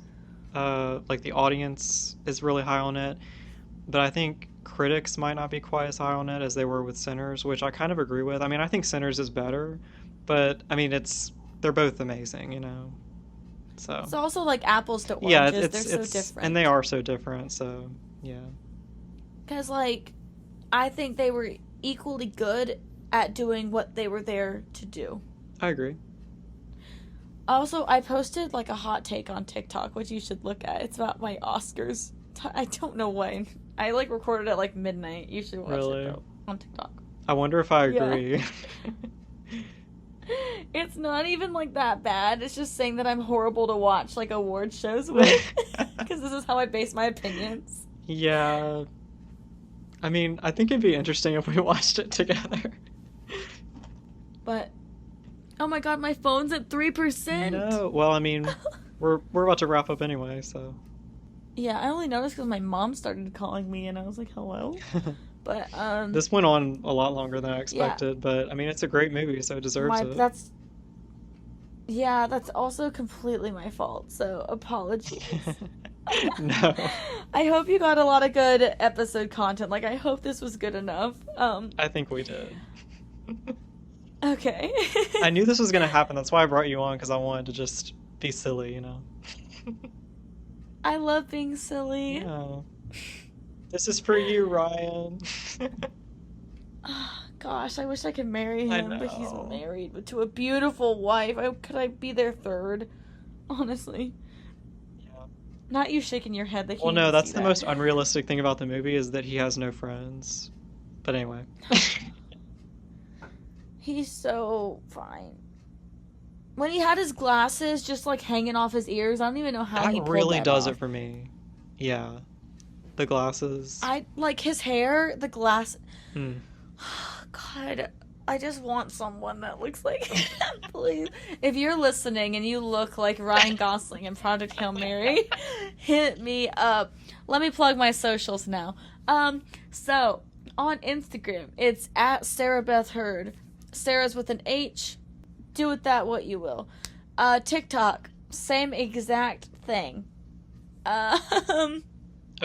like the audience is really high on it, but I think critics might not be quite as high on it as they were with Sinners, which I kind of agree with. I mean, I think Sinners is better, but I mean, they're both amazing, you know. So It's also like apples to yeah, oranges. They're so it's different. and they are so different. So yeah, Because, like, I think they were equally good at doing what they were there to do. I agree. Also, I posted, like, a hot take on TikTok, which you should look at. It's about my Oscars. I don't know when. I, like, recorded at, like, midnight. You should watch Really? it, though, on TikTok. I wonder if I Yeah. agree. It's not even, like, that bad. It's just saying that I'm horrible to watch, like, award shows with. Because this is how I base my opinions. Yeah. I mean, I think it'd be interesting if we watched it together. But, oh my god, my phone's at 3%. No. Well, I mean, we're about to wrap up anyway, so. Yeah, I only noticed because my mom started calling me, and I was like, hello? But, This went on a lot longer than I expected, but I mean, it's a great movie, so it deserves it. that's also completely my fault, so apologies. No. I hope you got a lot of good episode content. Like, I hope this was good enough. I think we did. Okay. I knew this was going to happen. That's why I brought you on, because I wanted to just be silly, you know? I love being silly. Yeah. This is for you, Ryan. Gosh, I wish I could marry I him, but he's know. married to a beautiful wife. Could I be their third? Honestly. Yeah. Not you shaking your head. Well, no, that's the most unrealistic thing about the movie is that he has no friends. But anyway. He's so fine. When he had his glasses just like hanging off his ears, I don't even know how he That pulled really that does off. it for me. Yeah. The glasses. I like his hair, the glass. Hmm. God, I just want someone that looks like him, please. If you're listening and you look like Ryan Gosling in Project Hail Mary, hit me up. Let me plug my socials now. So on Instagram, it's at Sarah Beth Heard. Sarah's with an H. Do with that what you will. TikTok, same exact thing. Oh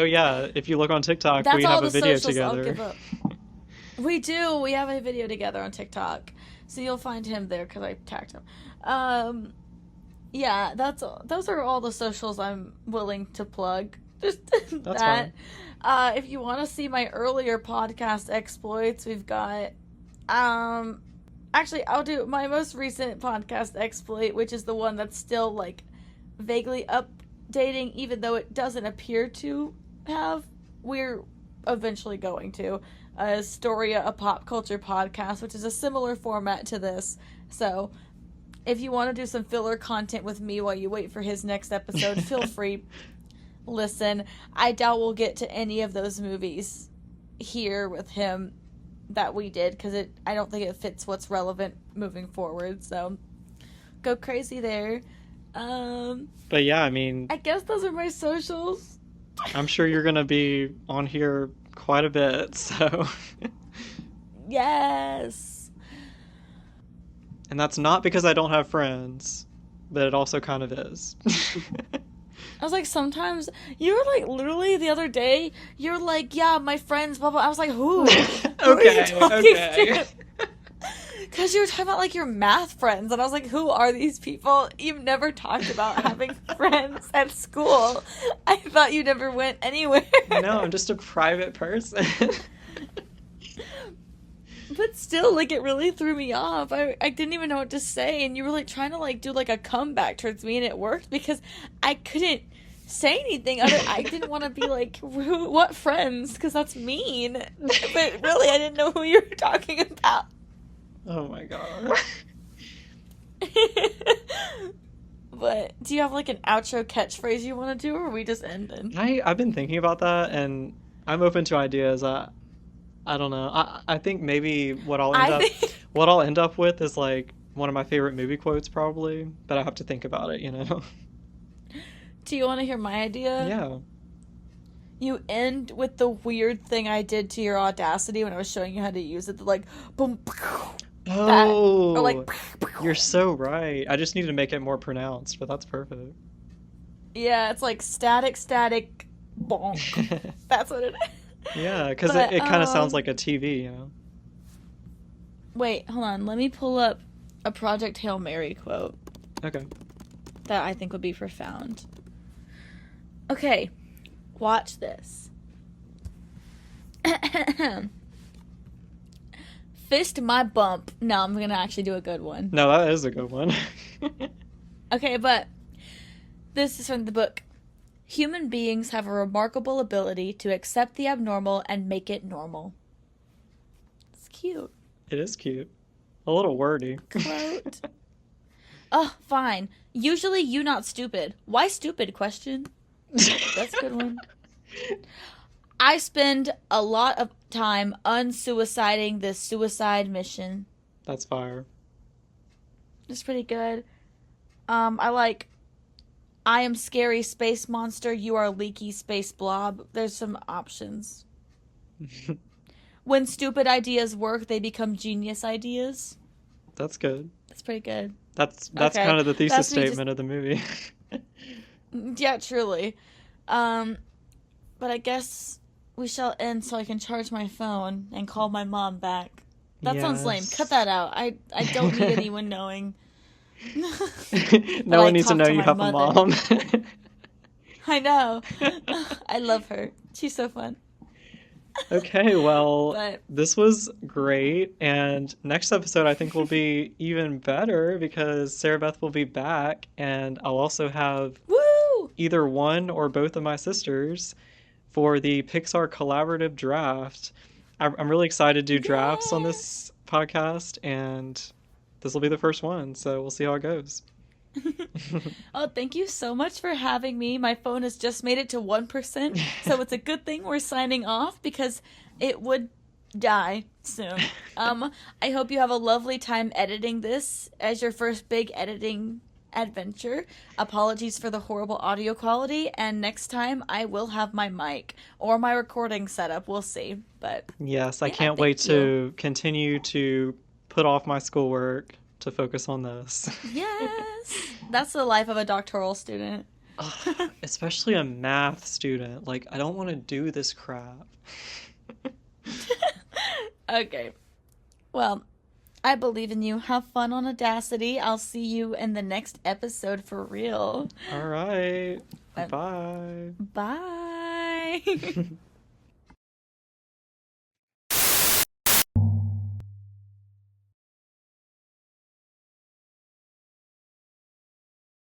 yeah, if you look on TikTok, That's we all have the a video socials I'll give together. up. We do. We have a video together on TikTok, so you'll find him there because I tagged him. Yeah, those are all the socials I'm willing to plug. Just That's that. fine. If you want to see my earlier podcast exploits, we've got. Actually, I'll do my most recent podcast exploit, which is the one that's still like vaguely updating, even though it doesn't appear to have. We're eventually going to. Astoria, a pop culture podcast, which is a similar format to this. So, if you want to do some filler content with me while you wait for his next episode, feel free. Listen, I doubt we'll get to any of those movies here with him that we did, because I don't think it fits what's relevant moving forward. So, go crazy there. But yeah, I mean, I guess those are my socials. I'm sure you're gonna be on here quite a bit, so. Yes. And that's not because I don't have friends, but it also kind of is. I was like, sometimes you were like, literally the other day, you're like, yeah, my friends, blah blah. I was like, who? Who are you Okay, talking okay. to? Because you were talking about like your math friends, and I was like, who are these people? You've never talked about having friends at school. I thought you never went anywhere. No, I'm just a private person. But still, like, it really threw me off. I didn't even know what to say, and you were like trying to like do like a comeback towards me, and it worked because I couldn't say anything other. I didn't want to be like, what friends? Because that's mean. But really, I didn't know who you were talking about. Oh my god. But do you have like an outro catchphrase you want to do, or are we just ending? I've been thinking about that, and I'm open to ideas. I don't know. I think maybe I think. what I'll end up with is like one of my favorite movie quotes probably, but I have to think about it, you know. Do you want to hear my idea? Yeah. You end with the weird thing I did to your Audacity when I was showing you how to use it. The, like, boom, that, or Oh, like, you're so right. I just need to make it more pronounced, but that's perfect. yeah, it's like static, static, bonk. That's what it is. Yeah, because But, it kind of sounds like a TV, you know. wait, hold on. Let me pull up a Project Hail Mary quote Okay. that I think would be profound. Okay, watch this. Fist my bump. No, I'm gonna actually do a good one. No, that is a good one. Okay, but this is from the book. Human beings have a remarkable ability to accept the abnormal and make it normal. It's cute. It is cute. A little wordy. Quote. Oh, fine. Usually you not stupid. Why stupid? Question. That's a good one. I spend a lot of time unsuiciding this suicide mission. That's fire. It's pretty good. I like I am scary space monster, you are leaky space blob. There's some options. When stupid ideas work, they become genius ideas. That's good. That's pretty good. That's Okay. kind of the thesis That's me statement of the movie. Yeah, truly. But I guess we shall end so I can charge my phone and call my mom back. That sounds lame. Yes. Cut that out. I don't need anyone knowing. No I one needs to talk know to you my have a mother. mom. I know. I love her. She's so fun. Okay, well, But this was great. And next episode, I think will be even better because Sarah Beth will be back, and I'll also have woo! either one or both of my sisters for the Pixar collaborative draft. I'm really excited to do drafts on Yes. this podcast, and this will be the first one, so we'll see how it goes. Oh, thank you so much for having me. My phone has just made it to 1%, so it's a good thing we're signing off because it would die soon. I hope you have a lovely time editing this as your first big editing adventure. Apologies for the horrible audio quality, and next time I will have my mic or my recording setup. We'll see. But Yes, I yeah, can't wait thank you. to continue to put off my schoolwork to focus on this. Yes. That's the life of a doctoral student. Ugh, especially a math student. Like, I don't want to do this crap. Okay. Well, I believe in you. Have fun on Audacity. I'll see you in the next episode for real. All right. Uh, Bye. Bye.